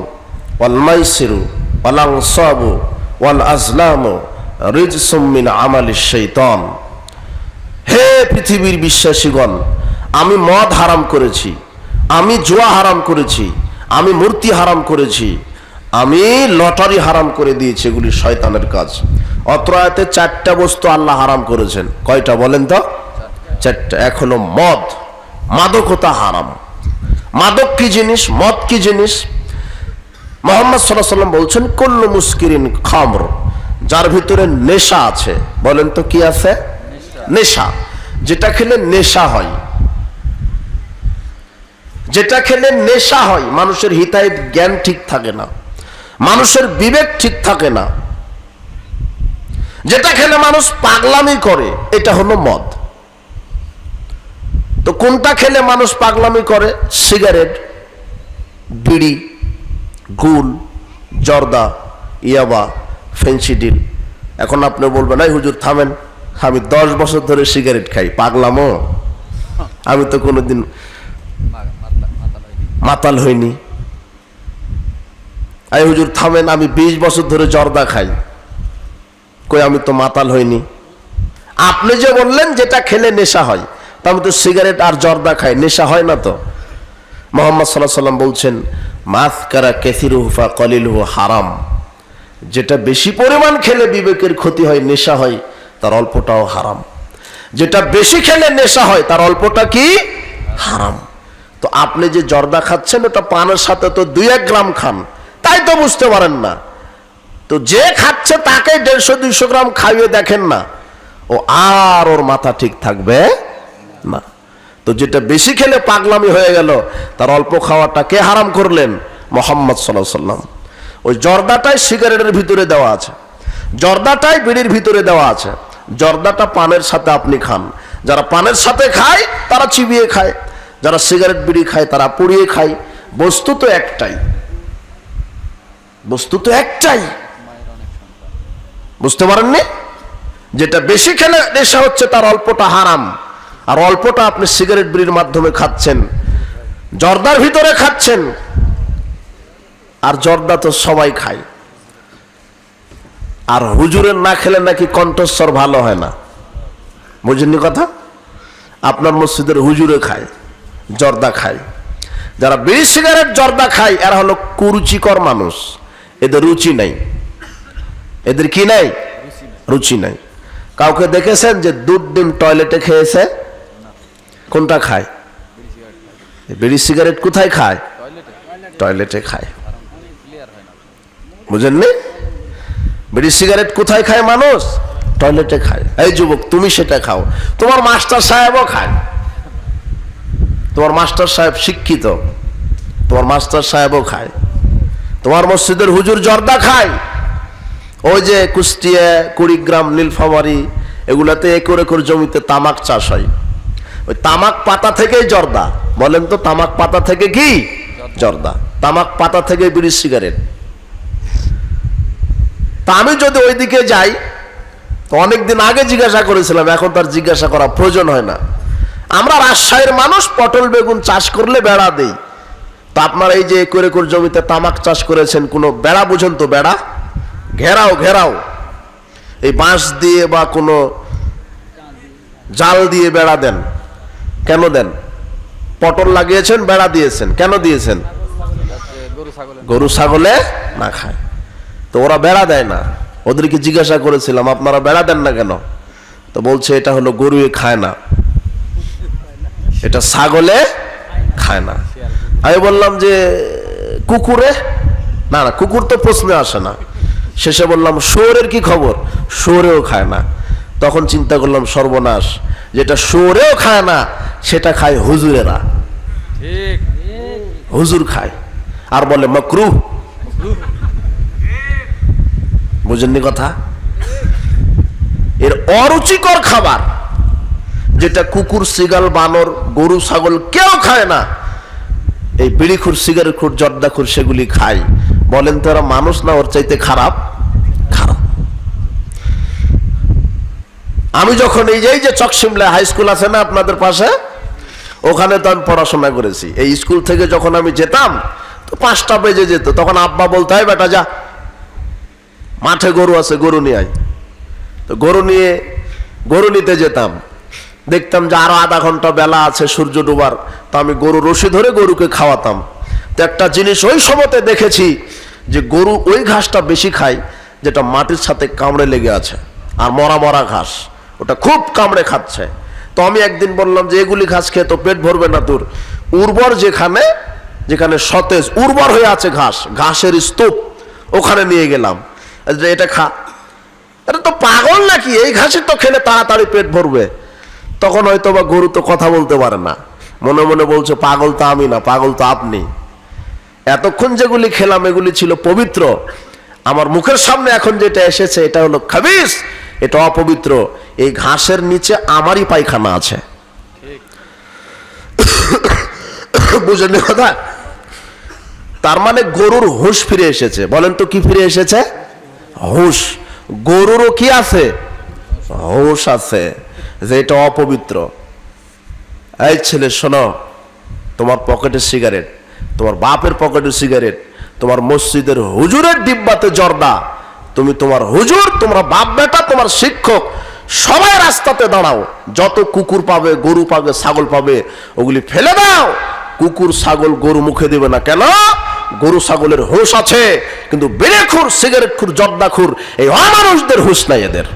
[SPEAKER 1] ওয়াল মাইসিরু ওয়াল আনসাবু ওয়াল আজলামু রিজসুম মিন আমালিশ শাইতান। হে পৃথিবীর বিশ্বাসীগণ, আমি মদ হারাম করেছি, আমি জুয়া হারাম করেছি, আমি মূর্তি হারাম করেছি, আমি লটারি হারাম করে দিয়েছি। এগুলি শয়তানের কাজ। অত্র আয়াতে চারটা বস্তু আল্লাহ হারাম করেছেন। কয়টা বলেন তো? চারটা। এক হলো মদ, মাদকতা হারাম। মাদক কি জিনিস? মদ কি জিনিস? মুহাম্মদ সাল্লাল্লাহু আলাইহি ওয়াসাল্লাম বলছেন, কুল্লু মুসকিরিন খামর, যার ভিতরে নেশা আছে। বলেন তো কি আছে? নেশা। যেটা খেলে নেশা হয়, যেটা খেলে নেশা হয়, মানুষের হিতাহিত জ্ঞান ঠিক থাকে না, মানুষের বিবেক ঠিক থাকে না, যেটা খেলে মানুষ পাগলামি করে, এটা হলো মদ। তো কোনটা খেলে মানুষ পাগলামি করে? সিগারেট, বিড়ি, গুল, জর্দা, ইয়াবা, ফেন্সিডিল। এখন আপনি বলবেন, এই হুজুর থামেন, আমি 10 বছর ধরে সিগারেট খাই, পাগলামো, আমি তো কোনোদিন মাতাল হইনি। এই হুজুর থামেন, আমি 20 বছর ধরে জর্দা খাই, কই আমি তো মাতাল হইনি। আপনি যে বললেন যেটা খেলে নেশা হয়, তা আমি তো সিগারেট আর জর্দা খাই, নেশা হয় না তো। মুহাম্মদ সাল্লাল্লাহু আলাইহি ওয়াসাল্লাম বলছেন, মাসকারা কাসিরুহু ফা কলিলুহু হারাম। যেটা বেশি পরিমাণ খেলে বিবেকের ক্ষতি হয়, নেশা হয়, তার অল্পটাও হারাম। যেটা বেশি খেলে নেশা হয়, তার অল্পটা কি? হারাম। তো আপনি যে জর্দা খাচ্ছেন, ওটা পানের সাথে তো 2-1 গ্রাম খান, তাই তো বুঝতে পারেন না। তো যে খাচ্ছে তাকে 150-200 গ্রাম খাইয়ে দেখেন না, ও আর ওর মাথা ঠিক থাকবে না। তো যেটা বেশি খেলে পাগলামি হয়ে গেল, তার অল্প খাওয়াটা কে হারাম করলেন? মুহাম্মদ সাল্লাল্লাহু আলাইহি ওয়াসাল্লাম। ওই জর্দাটাই সিগারেটের ভিতরে দেওয়া আছে, জর্দাটাই বিড়ির ভিতরে দেওয়া আছে। জর্দাটা পানের সাথে আপনি খান, যারা পানের সাথে খায় তারা চিবিয়ে খায়, যারা সিগারেট বিড়ি খায় তারা পুড়িয়ে খায়। বস্তু তো একটাই, বস্তু তো একটাই। বুঝতে পারেননি? যেটা বেশি খেলে নেশা হচ্ছে, তার অল্পটা হারাম, আর অল্পটা আপনি সিগারেট বিড়ির মাধ্যমে খাচ্ছেন, জর্দার ভিতরে খাচ্ছেন। আর জর্দা তো সবাই খায়। আর হুজুরের না খেলে নাকি কণ্ঠস্বর ভালো হয় না, বুঝেননি কথা? আপনার মসজিদের হুজুরে খায়, জর্দা খায়। যারা বিড়ি সিগারেট জর্দা খায়, এরা হলো কুরুচিকর মানুষ, এদের রুচি নাই। এদের কি নাই? রুচি নাই। কাউকে দেখেছেন যে দুধ ডিম টয়লেটে খেয়েছে? কোনটা খায়? বিড়ি সিগারেট কোথায় খায়? টয়লেটে খায়। বুঝেননি? বিড়ি সিগারেট কোথায় খায় মানুষ? টয়লেটে খায়। এই যুবক, তুমি সেটা খাও, তোমার মাস্টার সাহেবও খায়। তোমার মাস্টার সাহেব শিক্ষিত, তোমার মাস্টার সাহেবও খায়। তোমার মসজিদের হুজুর জর্দা খায়। ওই যে কুষ্টিয়া, কুড়িগ্রাম, নীলফামারী, এগুলাতে একর একর জমিতে তামাক চাষ হয়। ওই তামাক পাতা থেকেই জর্দা। বলেন তো, তামাক পাতা থেকে কি? জর্দা। তামাক পাতা থেকে বিড়ি সিগারেট। তা আমি যদি ওইদিকে যাই, তো অনেকদিন আগে জিজ্ঞাসা করেছিলাম, এখন তার জিজ্ঞাসা করা প্রয়োজন হয় না। আমরা রাজশাহীর মানুষ পটল বেগুন চাষ করলে বেড়া দেই। তা আপনারা এই যে একর একর জমিতে তামাক চাষ করেছেন, কোনো বেড়া বুঝেন তো? বেড়া ঘেরাও, ঘেরাও এই বাঁশ দিয়ে বা কোনো জাল দিয়ে বেড়া দেন। কেন দেন? পটল লাগিয়েছেন, বেড়া দিয়েছেন, কেন দিয়েছেন? গরু ছাগলে না খায়। তো ওরা বেড়া দেয় না। ওদেরকে জিজ্ঞাসা করেছিলাম আপনারা বেড়া দেন না কেন? তো বলছে এটা হলো গরুয়ে খায় না, এটা ছাগলে খায় না। আমি বললাম যে কুকুরে? না না, কুকুর তো প্রশ্নে আসে না। শেষে বললাম শুয়োরের কি খবর? শুয়োরেও খায় না। তখন চিন্তা করলাম সর্বনাশ, যেটা শুয়োরেও খায় না সেটা খায় হুজুরেরা। হুজুর খায় আর বলে মাকরুহ। বুঝেননি কথা? এর অরুচিকর খাবার যেটা কুকুর, সিগাল, বানর, গরু, ছাগল কেউ খায় না, এই বিড়িখুর, সিগারেটখুর, জর্দাখুর সেগুলি খায়। বলেন তো এরা মানুষ না ওর চাইতে খারাপ? খারাপ। আমি যখন এই যে চকশিমলা হাই স্কুল আছে না আপনাদের পাশে, ওখানে তো আমি পড়াশোনা করেছি। এই স্কুল থেকে যখন আমি যেতাম তো 5টা বেজে যেত। তখন আব্বা বলতে হয় বেটা যা মাঠে গরু আছে, গরু নিয়ে আয়। তো গরু নিতে যেতাম। দেখতাম যে আরো আধা ঘন্টা বেলা আছে সূর্য ডোবার। তো আমি গরু রশি ধরে গরুকে খাওয়াতাম। তো একটা জিনিস ওই সময়তে দেখেছি যে গরু ওই ঘাসটা বেশি খায় যেটা মাটির সাথে কামড়ে লেগে আছে, আর মরা মরা ঘাস, ওটা খুব কামড়ে খাচ্ছে। তো আমি একদিন বললাম যে এগুলি ঘাস খেয়ে তো পেট ভরবে না তোর, উর্বর যেখানে সতেজ উর্বর হয়ে আছে ঘাস, ঘাসের স্তূপ, ওখানে নিয়ে গেলাম, এটা খা। এটা তো পাগল নাকি? এই ঘাসই তো খেলে তাড়াতাড়ি পেট ভরবে। তখন হয়তো বা গরু তো কথা বলতে পারে না, মনে মনে বলছে পাগল তো আমি না, পাগল তো আপনি। এতক্ষণ যেগুলি খেলাম এগুলি ছিল পবিত্র, আমার মুখের সামনে এখন যেটা এসেছে এটা হলো খাবিস, এটা অপবিত্র। এই ঘাসের নিচে আমারই পায়খানা আছে। বুঝলেন কথা? তার মানে গরুর হুঁশ ফিরে এসেছে। বলেন তো কি ফিরে এসেছে? হুঁশ। গরুরও কি আছে? হুঁশ আছে যে এটা অপবিত্র। এই ছেলে শোনো, তোমার পকেটে সিগারেট, তোমার বাপের পকেটে সিগারেট, তোমার মসজিদের হুজুরের ডিব্বাতে জর্দা, তুমি তোমার হুজুর, তোমরা বাপ বেটা, তোমার শিক্ষক সবাই রাস্তাতে দাঁড়াও, যত কুকুর পাবে, গরু পাবে, ছাগল পাবে ওগুলি ফেলে দাও। কুকুর, ছাগল, গরু মুখে দেবে না। কেন? গরু ছাগলের হুঁশ আছে, কিন্তু বিড়িখুর, সিগারেটখুর, জর্দাখুর এই অমানুষদের হুঁশ নাই এদের।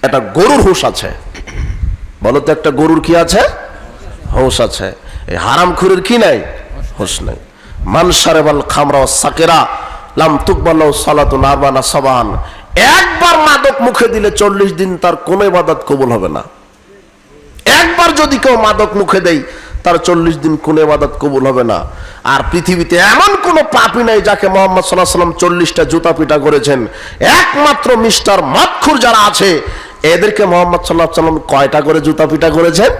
[SPEAKER 1] এটা গরুর হুঁশ আছে। বলো তো একটা গরুর কি আছে? হুঁশ আছে। এই হারামখুরের কি নাই? হুঁশ নাই। মান শারাবাল খামরা ওয়াস সাকিরা লাম তুকবাল লাহু সালাতুন 40 সাবান। একবার মাদক মুখে দিলে 40 দিন তার কোনো ইবাদত কবুল হবে না। একবার যদি কেউ মাদক মুখে দেয় তার 40 দিন কোনো ইবাদত কবুল হবে না। আর পৃথিবীতে এমন কোন পাপী নাই যাকে মুহাম্মদ সাল্লাল্লাহু আলাইহি ওয়াসাল্লাম 40টা জুতা পিটা করেছেন। একমাত্র মিস্টার মদখুর যারা আছে এদেরকে মুহাম্মদ সাল্লাল্লাহু আলাইহি ওয়াসাল্লাম কয়টা করে জুতা পিটা করেছেন?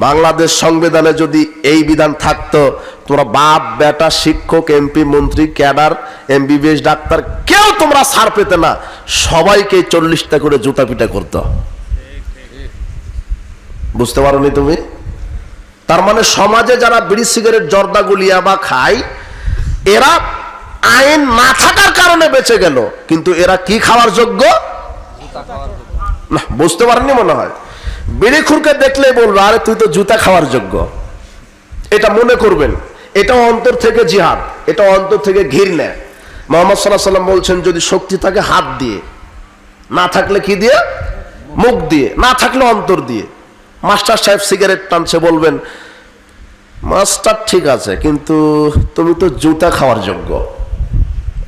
[SPEAKER 1] বাংলাদেশ সংবিধানে যদি এই বিধান থাকতো, তোমরা বাপ বেটা, শিক্ষক, এমপি, মন্ত্রী, ক্যাডার, এমবিবিএস, ডাক্তার কেউ তোমরা ছাড় পেতে না, সবাইকে 40টা করে জুতা পিটা করতো। বুঝতে পারোনি তুমি? তার মানে সমাজে যারা বিড়ি, সিগারেট, জর্দা, গুলিয়া বা খায়, এরা আইন না থাকার কারণে বেঁচে গেল, কিন্তু এরা কি খাওয়ার যোগ্য না? বুঝতে পারেননি মনে হয়। বিড়িখুরকে দেখলে বলবে আরে তুই তো জুতা খাওয়ার যোগ্য। এটা মনে করবেন, এটা অন্তর থেকে জিহাদ, এটা অন্তর থেকে ঘৃণা। মুহাম্মদ সাল্লাল্লাহু আলাইহি ওয়াসাল্লাম বলছেন যদি শক্তি থাকে হাত দিয়ে, না থাকলে কি দিয়ে? মুখ দিয়ে, না থাকলে অন্তর দিয়ে। মাস্টার সাহেব সিগারেট টানছে, বলবেন মাস্টার ঠিক আছে কিন্তু তুমি তো জুতা খাওয়ার যোগ্য।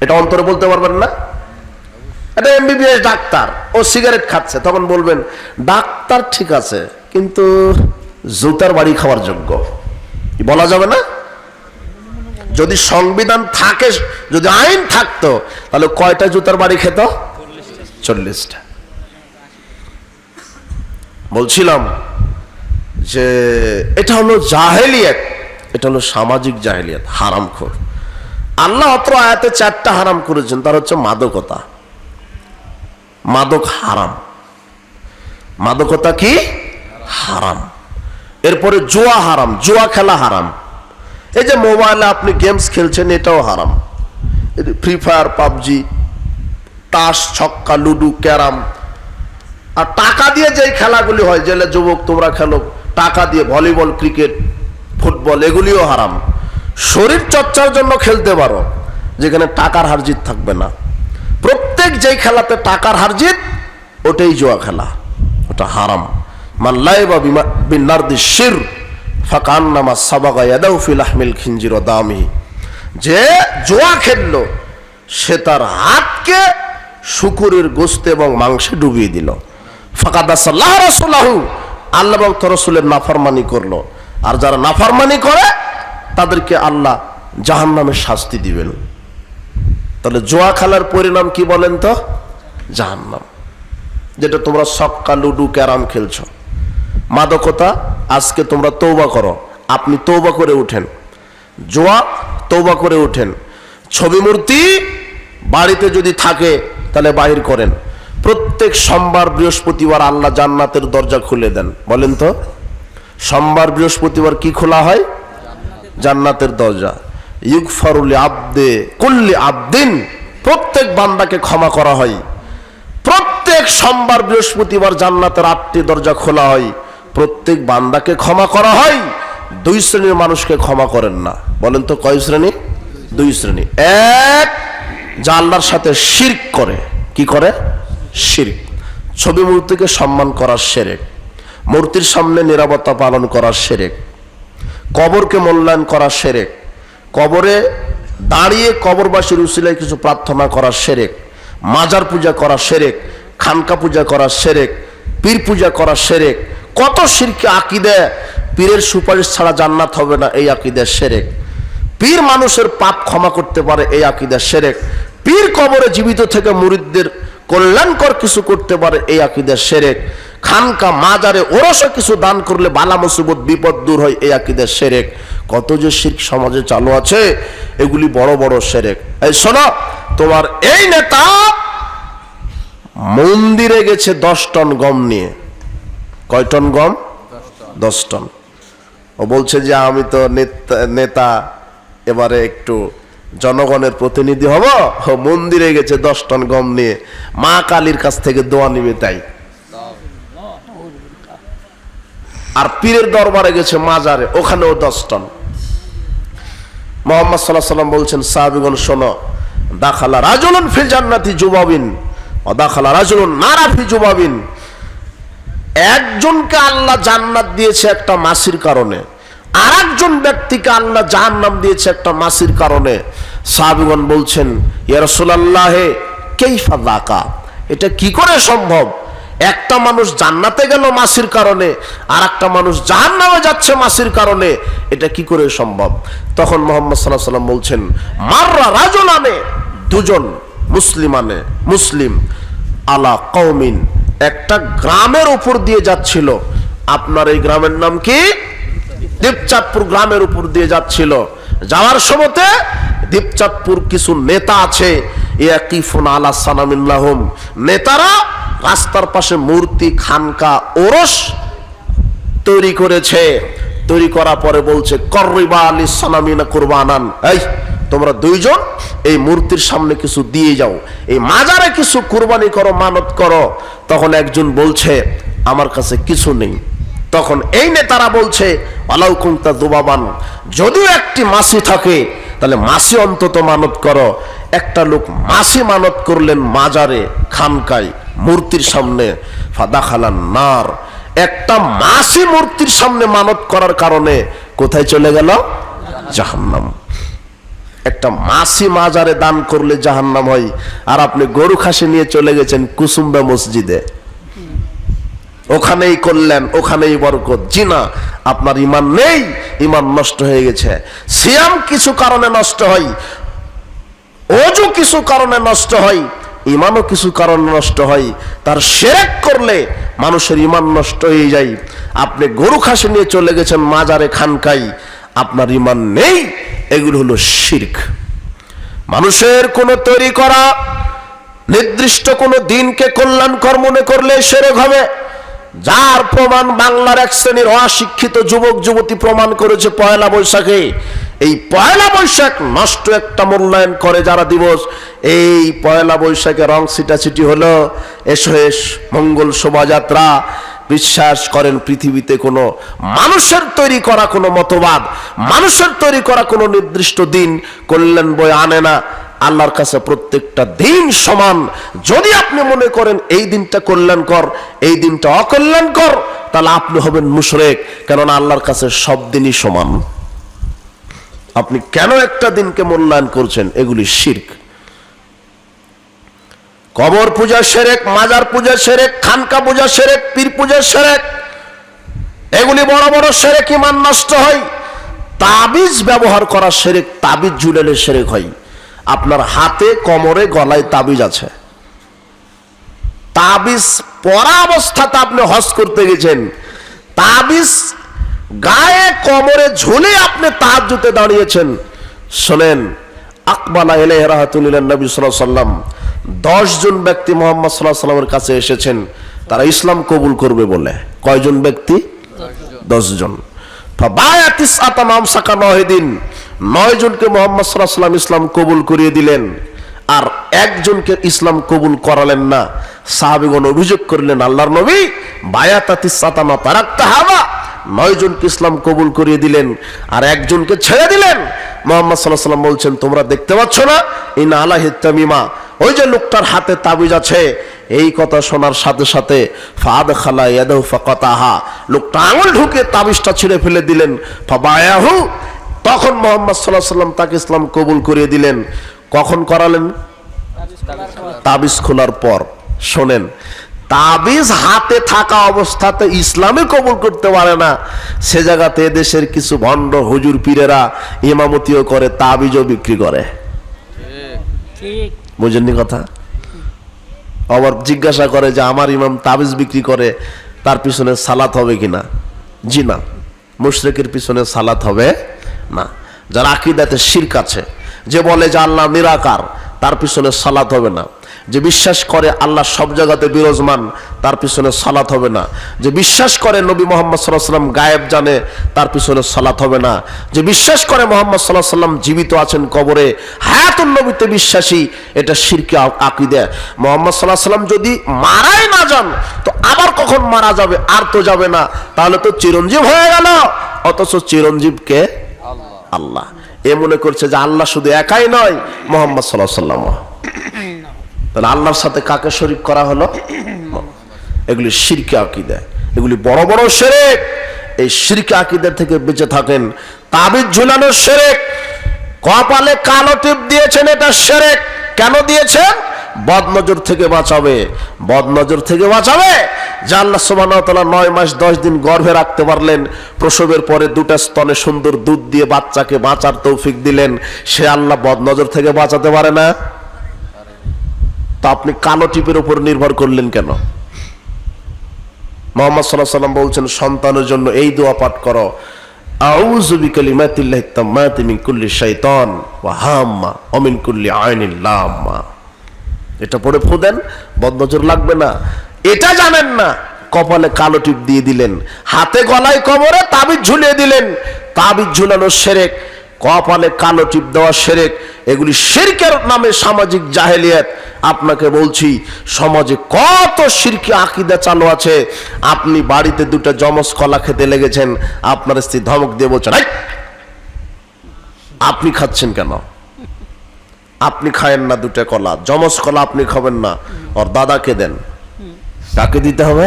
[SPEAKER 1] এটা অন্তরে বলতে পারবেন না? এটা এমবিবিএস ডাক্তার, ও সিগারেট খাচ্ছে, তখন বলবেন ডাক্তার ঠিক আছে কিন্তু জুতার বাড়ি খাওয়ার যোগ্য। বলা যাবে না? যদি সংবিধান থাকে, যদি আইন থাকতো, তাহলে কয়টা জুতার বাড়ি খেত? 40টা। বলছিলাম যে এটা হলো জাহেলিয়াত, এটা হলো সামাজিক জাহেলিয়াত, হারামখোর। আল্লাহ অত্র আয়াতে 4টা হারাম করেছেন, তার হচ্ছে মাদকতা। মাদক হারাম। মাদকতা কি? হারাম। এরপরে জুয়া হারাম, জুয়া খেলা হারাম। এই যে মোবাইলে আপনি গেমস খেলছেন এটাও হারাম। ফ্রি ফায়ার, পাবজি, তাস, ছক্কা, লুডু, ক্যারাম, আর টাকা দিয়ে যেই খেলাগুলি হয়, জেলে যুবক তোমরা খেলো টাকা দিয়ে, ভলিবল, ক্রিকেট, ফুটবল, এগুলিও হারাম। শরীর চর্চার জন্য খেলতে পারো, যেখানে টাকার হারজিত থাকবে না। প্রত্যেক যেই খেলাতে টাকার হারজিত, ওটাই জুয়া খেলা, ওটা হারাম। মান লাইবা বিনারদি শির ফাকান্নামা সাবাগা ইয়াদাউ ফি লাহমিল খিনজির ওয়া দামি। যে জুয়া খেললো সে তার হাতকে শুকুরের গোশত এবং মাংসে ডুবিয়ে দিল। ফাকাদ আসাল্লাহ রাসূলুহু, আল্লাহ এবং তার রাসূলের নাফরমানি করলো। আর যারা নাফরমানি করে তাদেরকে আল্লাহ জাহান্নামের শাস্তি দিবেন। তাহলে জুয়া খেলার পরিণাম কি বলেন তো? জাহান্নাম। যেটা তোমরা ছক্কা, লুডু, ক্যারাম খেলছো, মাদকতা, আজকে তোমরা তওবা করো। আপনি তওবা করে উঠেন। জুয়া, তওবা করে উঠেন। ছবি মূর্তি বাড়িতে যদি থাকে তাহলে বাহির করেন। প্রত্যেক সোমবার, বৃহস্পতিবার আল্লাহ জান্নাতের দরজা খুলে দেন। বলেন তো, সোমবার, বৃহস্পতিবার কি খোলা হয়? জান্নাতের দরজা। ইগফারু লিআবদে কুল্লি আবদিন, প্রত্যেক বান্দাকে ক্ষমা করা হয়। প্রত্যেক সোমবার, বৃহস্পতিবার জান্নাতের 8টি দরজা খোলা হয়, প্রত্যেক বান্দাকে ক্ষমা করা হয়। 2 শ্রেণীর মানুষকে ক্ষমা করেন না। বলেন তো কয় শ্রেণী? 2 শ্রেণী। এক, যা আল্লাহর সাথে শিরক করে। কি করে? শিরক। ছবি মূর্তিকে সম্মান করার শিরক, মূর্তির সামনে নিরাপত্তা পালন করার শিরক, কবরকে মূল্যায়ন করার শিরক, কবরে দাঁড়িয়ে কবরবাসীর উসিলায় কিছু প্রার্থনা করার শিরক, মাজার পূজা করার শিরক, খানকা পূজা করার শিরক, পীর পূজা করার শিরক। কত শিরকে আকীদা, পীরের সুপারিশ ছাড়া জান্নাত হবে না, এই আকীদা শিরক। পীর মানুষের পাপ ক্ষমা করতে পারে, এই আকীদা শিরক। পীর কবরে জীবিত থেকে মুরিদদের কল্যাণকর কিছু করতে পারে, এই আকীদা শিরক। খানকা, মাজারে ওরসে কিছু দান করলে বালা মুসিবত বিপদ দূর হয়, এই আকীদা শিরক। কত যে শিরক সমাজে চালু আছে, এগুলি বড় বড় শিরক। এই শোনো, তোমার এই নেতা মন্দিরে গেছে 10 টন গম নিয়ে। কয় টন গম? 10 টন। ও বলছে যে আমি তো নেতা, এবারে একটু জনগণের প্রতিনিধি হব। ও মন্দিরে গেছে 10 টন গম নিয়ে, মা কালীর কাছ থেকে দোয়া নিবে তাই। আর পীরের দরবারে গেছে মাজারে, ওখানেও 10 টন। মুহাম্মদ সাল্লাল্লাহু আলাইহি ওয়াসাল্লাম বলছেন, সাহাবীগণ শোনো, দাখালা রাজুলুন ফিল জান্নাতি জুবাবিন ওয়া দাখালা রাজুলুন নারা ফি জুবাবিন। একজনকে আল্লাহ জান্নাত দিয়েছে একটা মাছির কারণে, আর একজন ব্যক্তিকে আল্লাহ জাহান্নাম দিয়েছে একটা মাছির কারণে। সাহাবীগণ বলছেন, ইয়া রাসূলুল্লাহ কাইফা যাকা, এটা কি করে সম্ভব? একটা মানুষ জান্নাতে গেল মাছির কারণে, আর একটা মানুষ জাহান্নামে যাচ্ছে মাছির কারণে, এটা কি করে সম্ভব? তখন মুহাম্মদ সাল্লাল্লাহু আলাইহি ওয়াসাল্লাম বলছেন, মাররা রাজুলানে, দুজন মুসলিমানে, মুসলিম, আলা কওমিন, একটা গ্রামের উপর দিয়ে যাচ্ছিল। আপনার এই গ্রামের নাম কি? দীপচাঁদপুর গ্রামের উপর দিয়ে যাচ্ছিল। যাওয়ার সময়তে দীপচাঁদপুর কিছু নেতা আছে, ইয়াকিফুন আলা সানামিল্লাহুম, নেতারা রাস্তার পাশে মূর্তি, খানকা, ওরস তৈরি করেছে। তৈরি করার পরে বলছে, কররিবা আলিস সানামিনা কুরবানান, এই তোমরা 2 জন এই মূর্তির সামনে কিছু দিয়ে যাও, এই মাজারে কিছু কুরবানি করো, মানত করো। তখন একজন বলছে, আমার কাছে কিছু নেই। তখন এই নেতারা বলছে, আলাউ কুনতা যুবাবান, যদিও একটি মাছি থাকে তাহলে মাছি অন্তত মানত করো। একটা লোক মাছি মানত করলেন মাজারে, খানকায়, মূর্তির সামনে। ফাদাখালান নার, একটা মাছি মূর্তির সামনে মানত করার কারণে কোথায় চলে গেল? জাহান্নাম। একটা মাছি মাজারে দান করলে জাহান্নাম হয়, আর আপনি গরু খাসি নিয়ে চলে গেছেন কুসুম্বা মসজিদে, ওখানেই করলেন, ওখানেই বরকত। জি না, আপনার ঈমান নেই, ঈমান নষ্ট হয়ে গেছে। সিয়াম কিছু কারণে নষ্ট হয়, ওযু কিছু কারণে নষ্ট হয়, ঈমানও কিছু কারণে নষ্ট হয়। তার শিরক করলে মানুষের ঈমান নষ্ট হয়ে যায়। আপনি গরু খাসি নিয়ে চলে গেছেন মাজারে, খানকাই, আপনার ঈমান নেই। এগুলো হলো শিরক। মানুষের কোনো তৈরি করা নির্দিষ্ট কোনো দিনকে কল্যাণকর মনে করলে শিরক হবে। যার প্রমাণ বাংলার এক শ্রেণীর অশিক্ষিত যুবক যুবতী প্রমাণ করেছে পয়লা বৈশাখে। এই পয়লা বৈশাখ নষ্ট একটা মূল্যায়ন করে যারা দিবস, এই পয়লা বৈশাখে রং ছিটাছিটি হলো, এসএস মঙ্গল শোভাযাত্রা। বিশ্বাস করেন পৃথিবীতে কোনো মানুষের তৈরি করা কোনো মতবাদ, মানুষের তৈরি করা কোনো নির্দিষ্ট দিন কল্যাণ বয়ে আনে না। আল্লাহর কাছে প্রত্যেকটা দিন সমান। যদি আপনি মনে করেন এই দিনটা কল্যাণকর, এই দিনটা অকল্যাণকর, তাহলে আপনি হবেন মুশরিক। কেননা আল্লাহর কাছে সব দিনই সমান। আপনি কেন একটা দিনকে মূল্যায়ন করছেন? এগুলি শিরক। কবর পূজা শিরক, মাজার পূজা শিরক, খানকা পূজা শিরক, পীর পূজা শিরক, এগুলি বড় বড় শিরক, ঈমান নষ্ট হয়। তাবিজ ব্যবহার করা শিরক, তাবিজ ঝুলালে শিরক হয়। আপনার হাতে, কোমরে, গলায় তাবিজ আছে, তাবিজ পরা অবস্থাতে আপনি হজ করতে গেছেন, তাবিজ গায়ে কোমরে ঝুলে আপনি তাহাজ্জুদে দাঁড়িয়েছেন। শোনেন, আকবালা ইলাইহি রাহমাতুল্লিল নবী সাল্লাল্লাহু আলাইহি ওয়াসাল্লাম 10 জন ব্যক্তি মুহাম্মদ সাল্লাল্লাহু আলাইহি ওয়াসাল্লামের কাছে এসেছেন তারা ইসলাম কবুল করবে বলে। কয়জন ব্যক্তি? 10 জন। ফাবায়াতিস আতামাম সাকা 9 দিন 9 জনকে মুহাম্মদ সাল্লাল্লাহু আলাইহি ওয়াসাল্লাম ইসলাম কবুল করিয়ে দিলেন, আর একজনকে ইসলাম কবুল করালেন না। সাহাবীগণ অভিযোগ করলেন, আল্লাহর নবী বায়াতাতিস আতামা তারাকতা হাওয়া, 9 জনকে ইসলাম কবুল করিয়ে দিলেন আর একজনকে ছেড়ে দিলেন। মুহাম্মদ সাল্লাল্লাহু আলাইহি ওয়াসাল্লাম বলছেন, তোমরা দেখতে পাচ্ছ না ইন আলাহি তামিমা, ওই যে লোকটার হাতে তাবিজ আছে। এই কথা শোনার সাথে সাথে ফাদ খালা ইয়াদাহু ফাকাতাহা, লোকটা আঙুল ঢুকে তাবিজটা ছিঁড়ে ফেলে দিলেন। ফাবায়াহু, তখন মুহাম্মদ সাল্লাল্লাহু আলাইহি ওয়াসাল্লাম তাকে ইসলাম কবুল করিয়ে দিলেন। কখন করালেন? তাবিজ খোলার পর। শোনেন, তাবিজ হাতে থাকা অবস্থাতে ইসলামে কবুল করতে পারে না, সে জায়গাতে এদেশের কিছু ভণ্ড হুজুর পীরেরা ইমামতিও করে, তাবিজও বিক্রি করে। বুঝেননি কথা? আবার জিজ্ঞাসা করে যে আমার ইমাম তাবিজ বিক্রি করে, তার পিছনে সালাত হবে কিনা? জি না, মুশরিকের পিছনে সালাত হবে না। যার আকীদাতে শিরক আছে, যে বলে যে আল্লাহ নিরাকার, তার পিছনে সালাত হবে না। যে বিশ্বাস করে আল্লাহ সব জায়গাতে বিরাজমান, তার পিছনে সালাত হবে না। যে বিশ্বাস করে নবী মুহাম্মদ সাল্লাল্লাহু আলাইহি ওয়াসাল্লাম গায়েব জানে, তার পিছনে সালাত হবে না। যে বিশ্বাস করে মুহাম্মদ সাল্লাল্লাহু আলাইহি ওয়াসাল্লাম জীবিত আছেন কবরে, হায়াতুন নবীতে বিশ্বাসী, এটা শিরকি আকীদা। মুহাম্মদ সাল্লাল্লাহু আলাইহি ওয়াসাল্লাম যদি মারাই না যান, তো আবার কখন মারা যাবে? আর তো যাবে না, তাহলে তো চিরঞ্জীব হয়ে গেল। অথচ চিরঞ্জীব কে? আল্লাহ। এ মনে করছে যে আল্লাহ শুধু একাই নয়, মুহাম্মদ সাল্লাল্লাহু আলাইহি ওয়াসাল্লাম। তাহলে আল্লাহর সাথে কাকে শরীক করা হলো? এগুলি শিরকি আকীদা, এগুলি বড় বড় শিরক। এই শিরকি আকীদা থেকে বেঁচে থাকেন। তাবিজ ঝুলানো শিরক, কপালে কালো টিপ দিয়েছেন, এটা শিরক। কেন দিয়েছেন? বদনজর থেকে বাঁচাবে, বদনজর থেকে বাঁচাবে। যে আল্লাহ সুবহানাহু ওয়া তাআলা 9 মাস 10 দিন গর্ভে রাখতে পারলেন, প্রসবের পরে 2টা স্তনে সুন্দর দুধ দিয়ে বাচ্চাকে বাঁচার তৌফিক দিলেন, সে আল্লাহ বদনজর থেকে বাঁচাতে পারে না? তা আপনি কালো টিপের উপর নির্ভর করলেন কেন? মুহাম্মদ সাল্লাল্লাহু আলাইহি ওয়াসাল্লাম বলছেন, সন্তানের জন্য এই দোয়া পাঠ করো, আউযু বিকালিমাতিল্লাহি তাম্মাতি মিন কুল্লি শাইতান ওয়া হাম্মা ওয়া মিন কুল্লি আইনিল লাম্মা। এটা পড়ে ফু দেন, বদনজর লাগবে না। এটা জানেন না, কপালে কালো টিপ দিয়ে দিলেন, হাতে গলায় কোমরে তাবিজ ঝুলিয়ে দিলেন। তাবিজ ঝুলানো শিরক, কপালে কালো টিপ দেওয়া শিরক। এগুলি শিরকের নামে সামাজিক জাহেলিয়াত। আপনাকে বলছি, সমাজে কত শিরকি আকীদা চালু আছে। আপনি বাড়িতে 2টা জমজ কলা খেতে লেগেছেন, আপনার স্ত্রী ধমক দিয়ে বলছেন, আপনি খাচ্ছেন কেন? আপনি খায়েন না 2টা কলা, জমজ কলা আপনি খাবেন না, ওর দাদাকে দেন। কাকে দিতে হবে?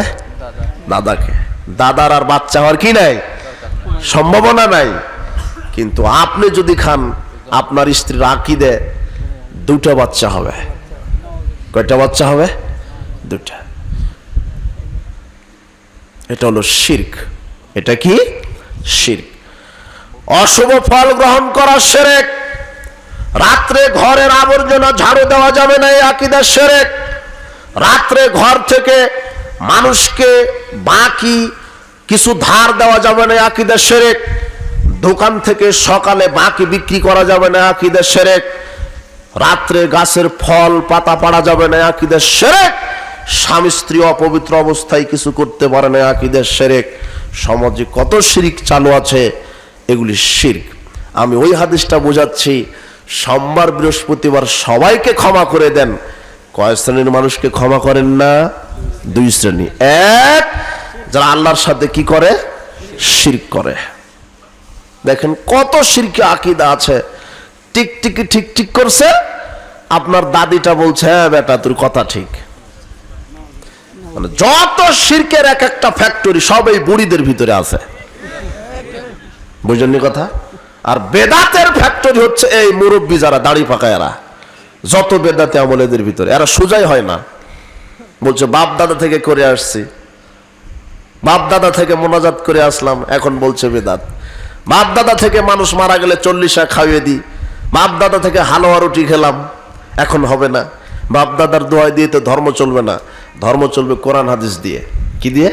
[SPEAKER 1] দাদাকে। দাদার আর বাচ্চা হওয়ার কি নাই? সম্ভাবনা নাই। কিন্তু আপনি যদি খান, আপনার স্ত্রীর আকীদা 2টা বাচ্চা হবে। কয়টা বাচ্চা হবে? 2টা। এটা হলো শিরক। এটা কি? শিরক। অশুভ ফল গ্রহণ করা শিরক। রাত্রে ঘরের আবর্জনা ঝাড়ু দেওয়া যাবে না, এই আকীদা শিরক। রাত্রে ঘর থেকে মানুষকে বাকি কিছু ধার দেওয়া যাবে না, আকীদা শিরক। দোকান থেকে সকালে বাকি বিক্রি করা যাবে না, আকীদা শিরক। রাত্রে গাছের ফল পাতা পাড়া যাবে না, আকীদা শিরক। স্বামী স্ত্রী অপবিত্র অবস্থায় কিছু করতে পারে না, আকীদার শিরক। সমাজে কত শিরক চালু আছে, এগুলি শিরক। আমি ওই হাদিসটা বোঝাচ্ছি, সোমবার বৃহস্পতিবার সবাইকে ক্ষমা করে দেন। কয় শ্রেণীর মানুষকে ক্ষমা করেন না? দুই শ্রেণী। এক, যারা আল্লাহর সাথে কি করে? শিরক করে। দেখেন কত শিরকি আকীদা আছে। টিকটিকি ঠিক ঠিক করছে, আপনার দাদিটা বলছে হ্যাঁ বেটা তোর কথা ঠিক। মানে যত শিরকের এক একটা ফ্যাক্টরি সব এই বুড়িদের ভিতরে আছে, বুঝলেন কথা? আর বেদাতের ফ্যাক্টরি হচ্ছে এই মুরব্বী যারা দাড়ি পাকা, এরা যত বেদাতে আমল এদের ভিতরে, এরা সোজাই হয় না। বলছে বাপ দাদা থেকে করে আসছি, বাপ দাদা থেকে মোনাজাত করে আসলাম, এখন বলছে বেদাত। বাপ দাদা থেকে মানুষ মারা গেলে 40 খাইয়ে দিই, বাপ দাদা থেকে হালুয়া রুটি খেলাম, এখন হবে না। বাপ দাদার দোয়া দিয়ে তো ধর্ম চলবে না, ধর্ম চলবে কোরআন হাদিস দিয়ে। কি দিয়ে?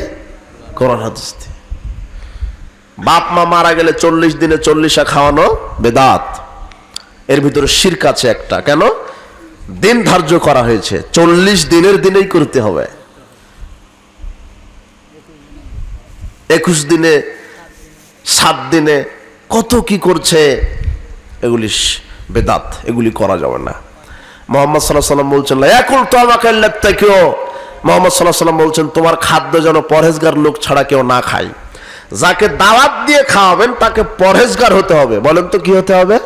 [SPEAKER 1] কোরআন হাদিস দিয়ে। বাপ মা মারা গেলে 40 দিনে 40 খাওয়ানো বেদাত। এর ভিতরে শিরক আছে একটা। কেন? দিন ধার্য করা হয়েছে 40 দিনের দিনেই করতে হবে। 21 দিনে, 7 দিনে কত কি করছে, এগুলি বেদাত, এগুলি করা যাবে না। মুহাম্মদ সাল্লাল্লাহু আলাইহি ওয়াসাল্লাম বলছেন লায়াকুল তামাকা ইল্লা তাকিও। মুহাম্মদ সাল্লাল্লাহু আলাইহি ওয়াসাল্লাম বলছেন তোমার খাদ্য যেন পরহেজগার লোক ছাড়া কেউ না খায়। যাকে দাওয়াত দিয়ে খাওয়াবেন তাকে পরহেজগার হতে হবে। বলেন তো কি হতে হবে?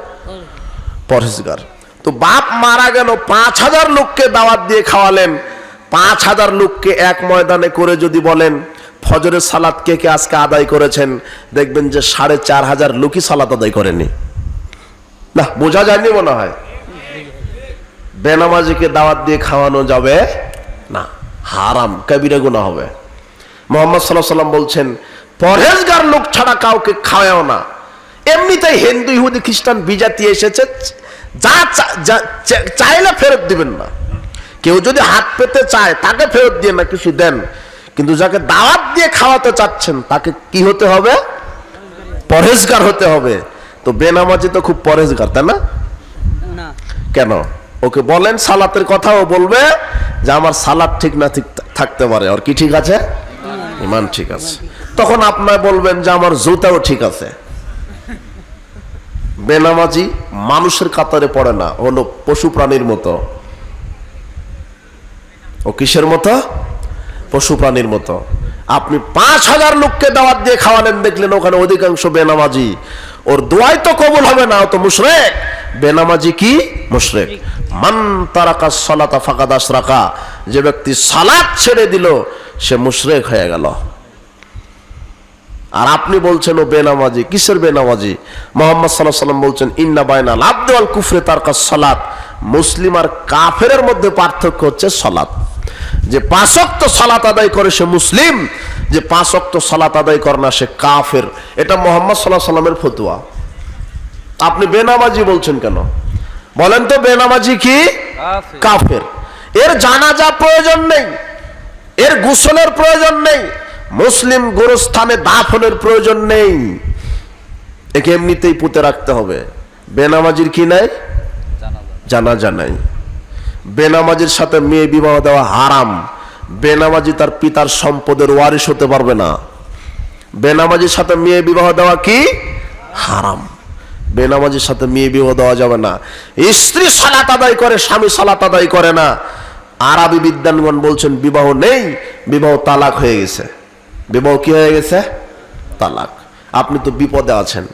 [SPEAKER 1] পরহেজগার। তো বাপ মারা গেল, 5000 লোককে দাওয়াত দিয়ে খাওয়ালেন। 5000 লোককে এক ময়দানে করে যদি বলেন ফজরের সালাত কে কে আজকে আদায় করেছেন, দেখবেন যে 4500 লোকই সালাত আদায় করেনি। না, বোঝা যায়নি মনে হয়। বেনামাজিকে দাওয়াত দিয়ে খাওয়ানো যাবে না, হারাম, কবিরা গুনাহ হবে। মুহাম্মদ সাল্লাল্লাহু আলাইহি ওয়াসাল্লাম বলছেন পরহেজগার লোক ছাড়া কাউকে খাওয়াও না। এমনিতেই হিন্দু ইহুদি খ্রিস্টান বিজাতি এসেছে, যা চাইলে ফেরত দিবেন না। কেউ যদি হাত পেতে চায় তাকে ফেরত দিয়ে না, কিছু দেন। কিন্তু যাকে দাওয়াত দিয়ে খাওয়াতে চাচ্ছেন তাকে কি হতে হবে? পরহেজগার হতে হবে। তো বেনামাজি তো খুব পরহেজগার, তাই না? কেন? ওকে বলেন সালাতের কথাও বলবে যে আমার সালাত ঠিক না ঠিক থাকতে পারে, আর কি ঠিক আছে? ইমান ঠিক আছে। তখন আপনার বলবেন যে আমার জুতাও ঠিক আছে। বেনামাজি মানুষের কাতারে পড়ে না, হলো পশু প্রাণীর মতো। ও কিসের মতো? পশু প্রাণীর মতো। আপনি 5000 লোককে দাওয়াত দিয়ে খাওয়ালেন, দেখলেন ওখানে অধিকাংশ বেনামাজি, ওর দোয়াই তো কবুল হবে না, ও তো মুশরিক। বেনামাজি কি? মুশরিক। মান তারাকাস সালাতা ফাকাদ আশরাকা, যে ব্যক্তি সালাত ছেড়ে দিল সে মুশরিক হয়ে গেল। আর আপনি বলছেন ও বেনামাজি। কিসের বেনামাজি? মুহাম্মদ সাল্লাল্লাহু আলাইহি ওয়াসাল্লাম বলছেন ইন্না বাইনাল আবদি ওয়াল কুফরি তারকাস সালাত। মুসলিম আর কাফেরের মধ্যে পার্থক্য হচ্ছে সালাত। যে 5 ওয়াক্ত সালাত আদায় করে সে মুসলিম, যে 5 ওয়াক্ত সালাত আদায় করে না সে কাফের। এটা মুহাম্মদ সাল্লাল্লাহু আলাইহি ওয়াসাল্লামের ফতোয়া। আপনি বেনামাজি বলছেন কেন? বলেন তো বেনামাজি কি? কাফের। এর জানাজা প্রয়োজন নেই, এর গোসলের প্রয়োজন নেই, মুসলিম গোরস্থানে দাফনের প্রয়োজন নেই, একে এমনিতেই পুঁতে রাখতে হবে। বেনামাজির কি নাই? জানাজা নাই। বেনামাজির সাথে মেয়ে বিবাহ দেওয়া হারাম। বেনামাজি তার পিতার সম্পদের ওয়ারিশ হতে পারবে না। বেনামাজির সাথে মেয়ে বিবাহ দেওয়া কি? হারাম। বেনামাজির সাথে মেয়ে বিবাহ দেওয়া যাবে না। স্ত্রী সালাত আদায় করে, স্বামী সালাত আদায় করে না। আরবি বিদ্বানগণ বলছেন বিবাহ নেই, বিবাহ তালাক হয়ে গেছে। বিবাহ কি হয়ে গেছে? তালাক। আপনি তো বিপদে আছেন,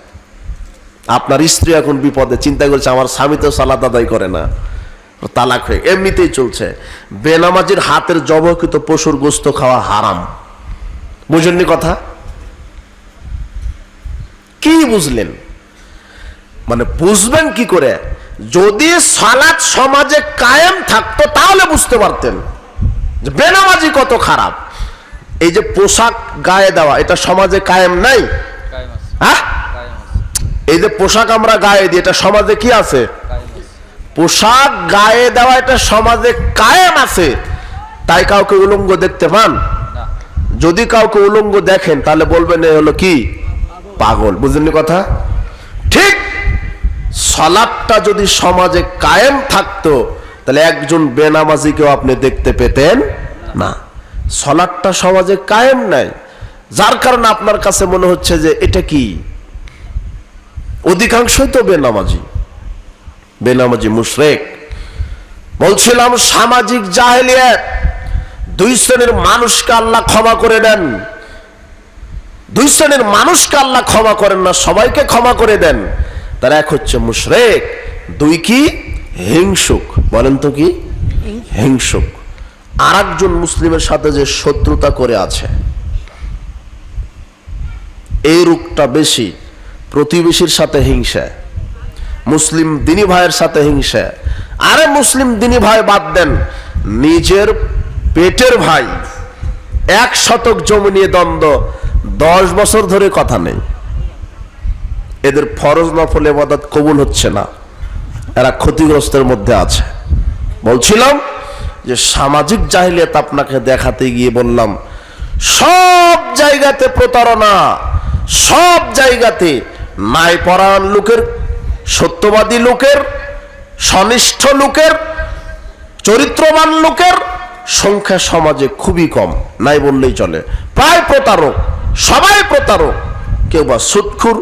[SPEAKER 1] আপনার স্ত্রী এখন বিপদে, চিন্তা করছে আমার স্বামী তো সালাত আদায় করে না, তালাক হয়ে এমনিতেই চলছে। বেনামাজির হাতের জবহকৃত পশুর গোস্ত খাওয়া হারাম। বুঝেননি কথা? কি বুঝলেন? মানে বুঝবেন কি করে? যদি সালাত সমাজে কায়েম থাকতো তাহলে বুঝতে পারতেন যে বেনামাজি কত খারাপ। এই যে পোশাক গায়ে দেওয়া, এটা সমাজে কায়েম নাই? হ্যাঁ, এই যে পোশাক আমরা গায়ে দিই, এটা সমাজে কি আছে? পোশাক গায়ে দেওয়া এটা সমাজে কায়েম আছে। তাই কাউকে উলঙ্গ দেখতে পান? যদি কাউকে উলঙ্গ দেখেন তাহলে বলবেন এ হলো কি? পাগল। বুঝলেন কথা? ঠিক সালাতটা যদি সমাজে কায়েম থাকতো তাহলে একজন বেনামাজিকেও আপনি দেখতে পেতেন না, সালাতটা সমাজে কায়েম নাই, যার কারণে আপনার কাছে মনে হচ্ছে যে এটা কি, অধিকাংশই তো বেনামাজি মুশরিক। বলছিলাম সামাজিক জাহেলিয়াত, দুই শ্রেণীর মানুষকে আল্লাহ ক্ষমা করে দেন, দুই শ্রেণীর মানুষকে আল্লাহ ক্ষমা করেন না, সবাইকে ক্ষমা করে দেন। তার এক হচ্ছে মুশরিক, দুই কি হিংসুক। বলেন তো কি হিংসুক। আর একজন মুসলিমের সাথে যে শত্রুতা করে আছে, এই রোগটা বেশি, প্রতিবেশীর সাথে হিংসা, মুসলিম দিনী ভাইয়ের সাথে হিংসা। আরে মুসলিম দিনী ভাই বাদ দেন, নিজের পেটের ভাই 1 শতক জমি নিয়ে দ্বন্দ্ব, 10 বছর ধরে কথা নেই, এদের ফরজ নফল ইবাদত কবুল হচ্ছে না, এরা ক্ষতিগ্রস্তের মধ্যে আছে। বলছিলাম যে সামাজিক জাহিলিয়াত আপনাকে দেখাতে গিয়ে বললাম, সব জায়গাতে প্রতারণা, সব জায়গাতে ন্যায়পরায়ণ লোকের, সত্যবাদী লোকের, সনিষ্ঠ লোকের, চরিত্রবান লোকের সংখ্যা সমাজে খুবই কম, নাই বললেই চলে। প্রায় প্রতারক, সবাই প্রতারক। কেউ বা সুদখোর,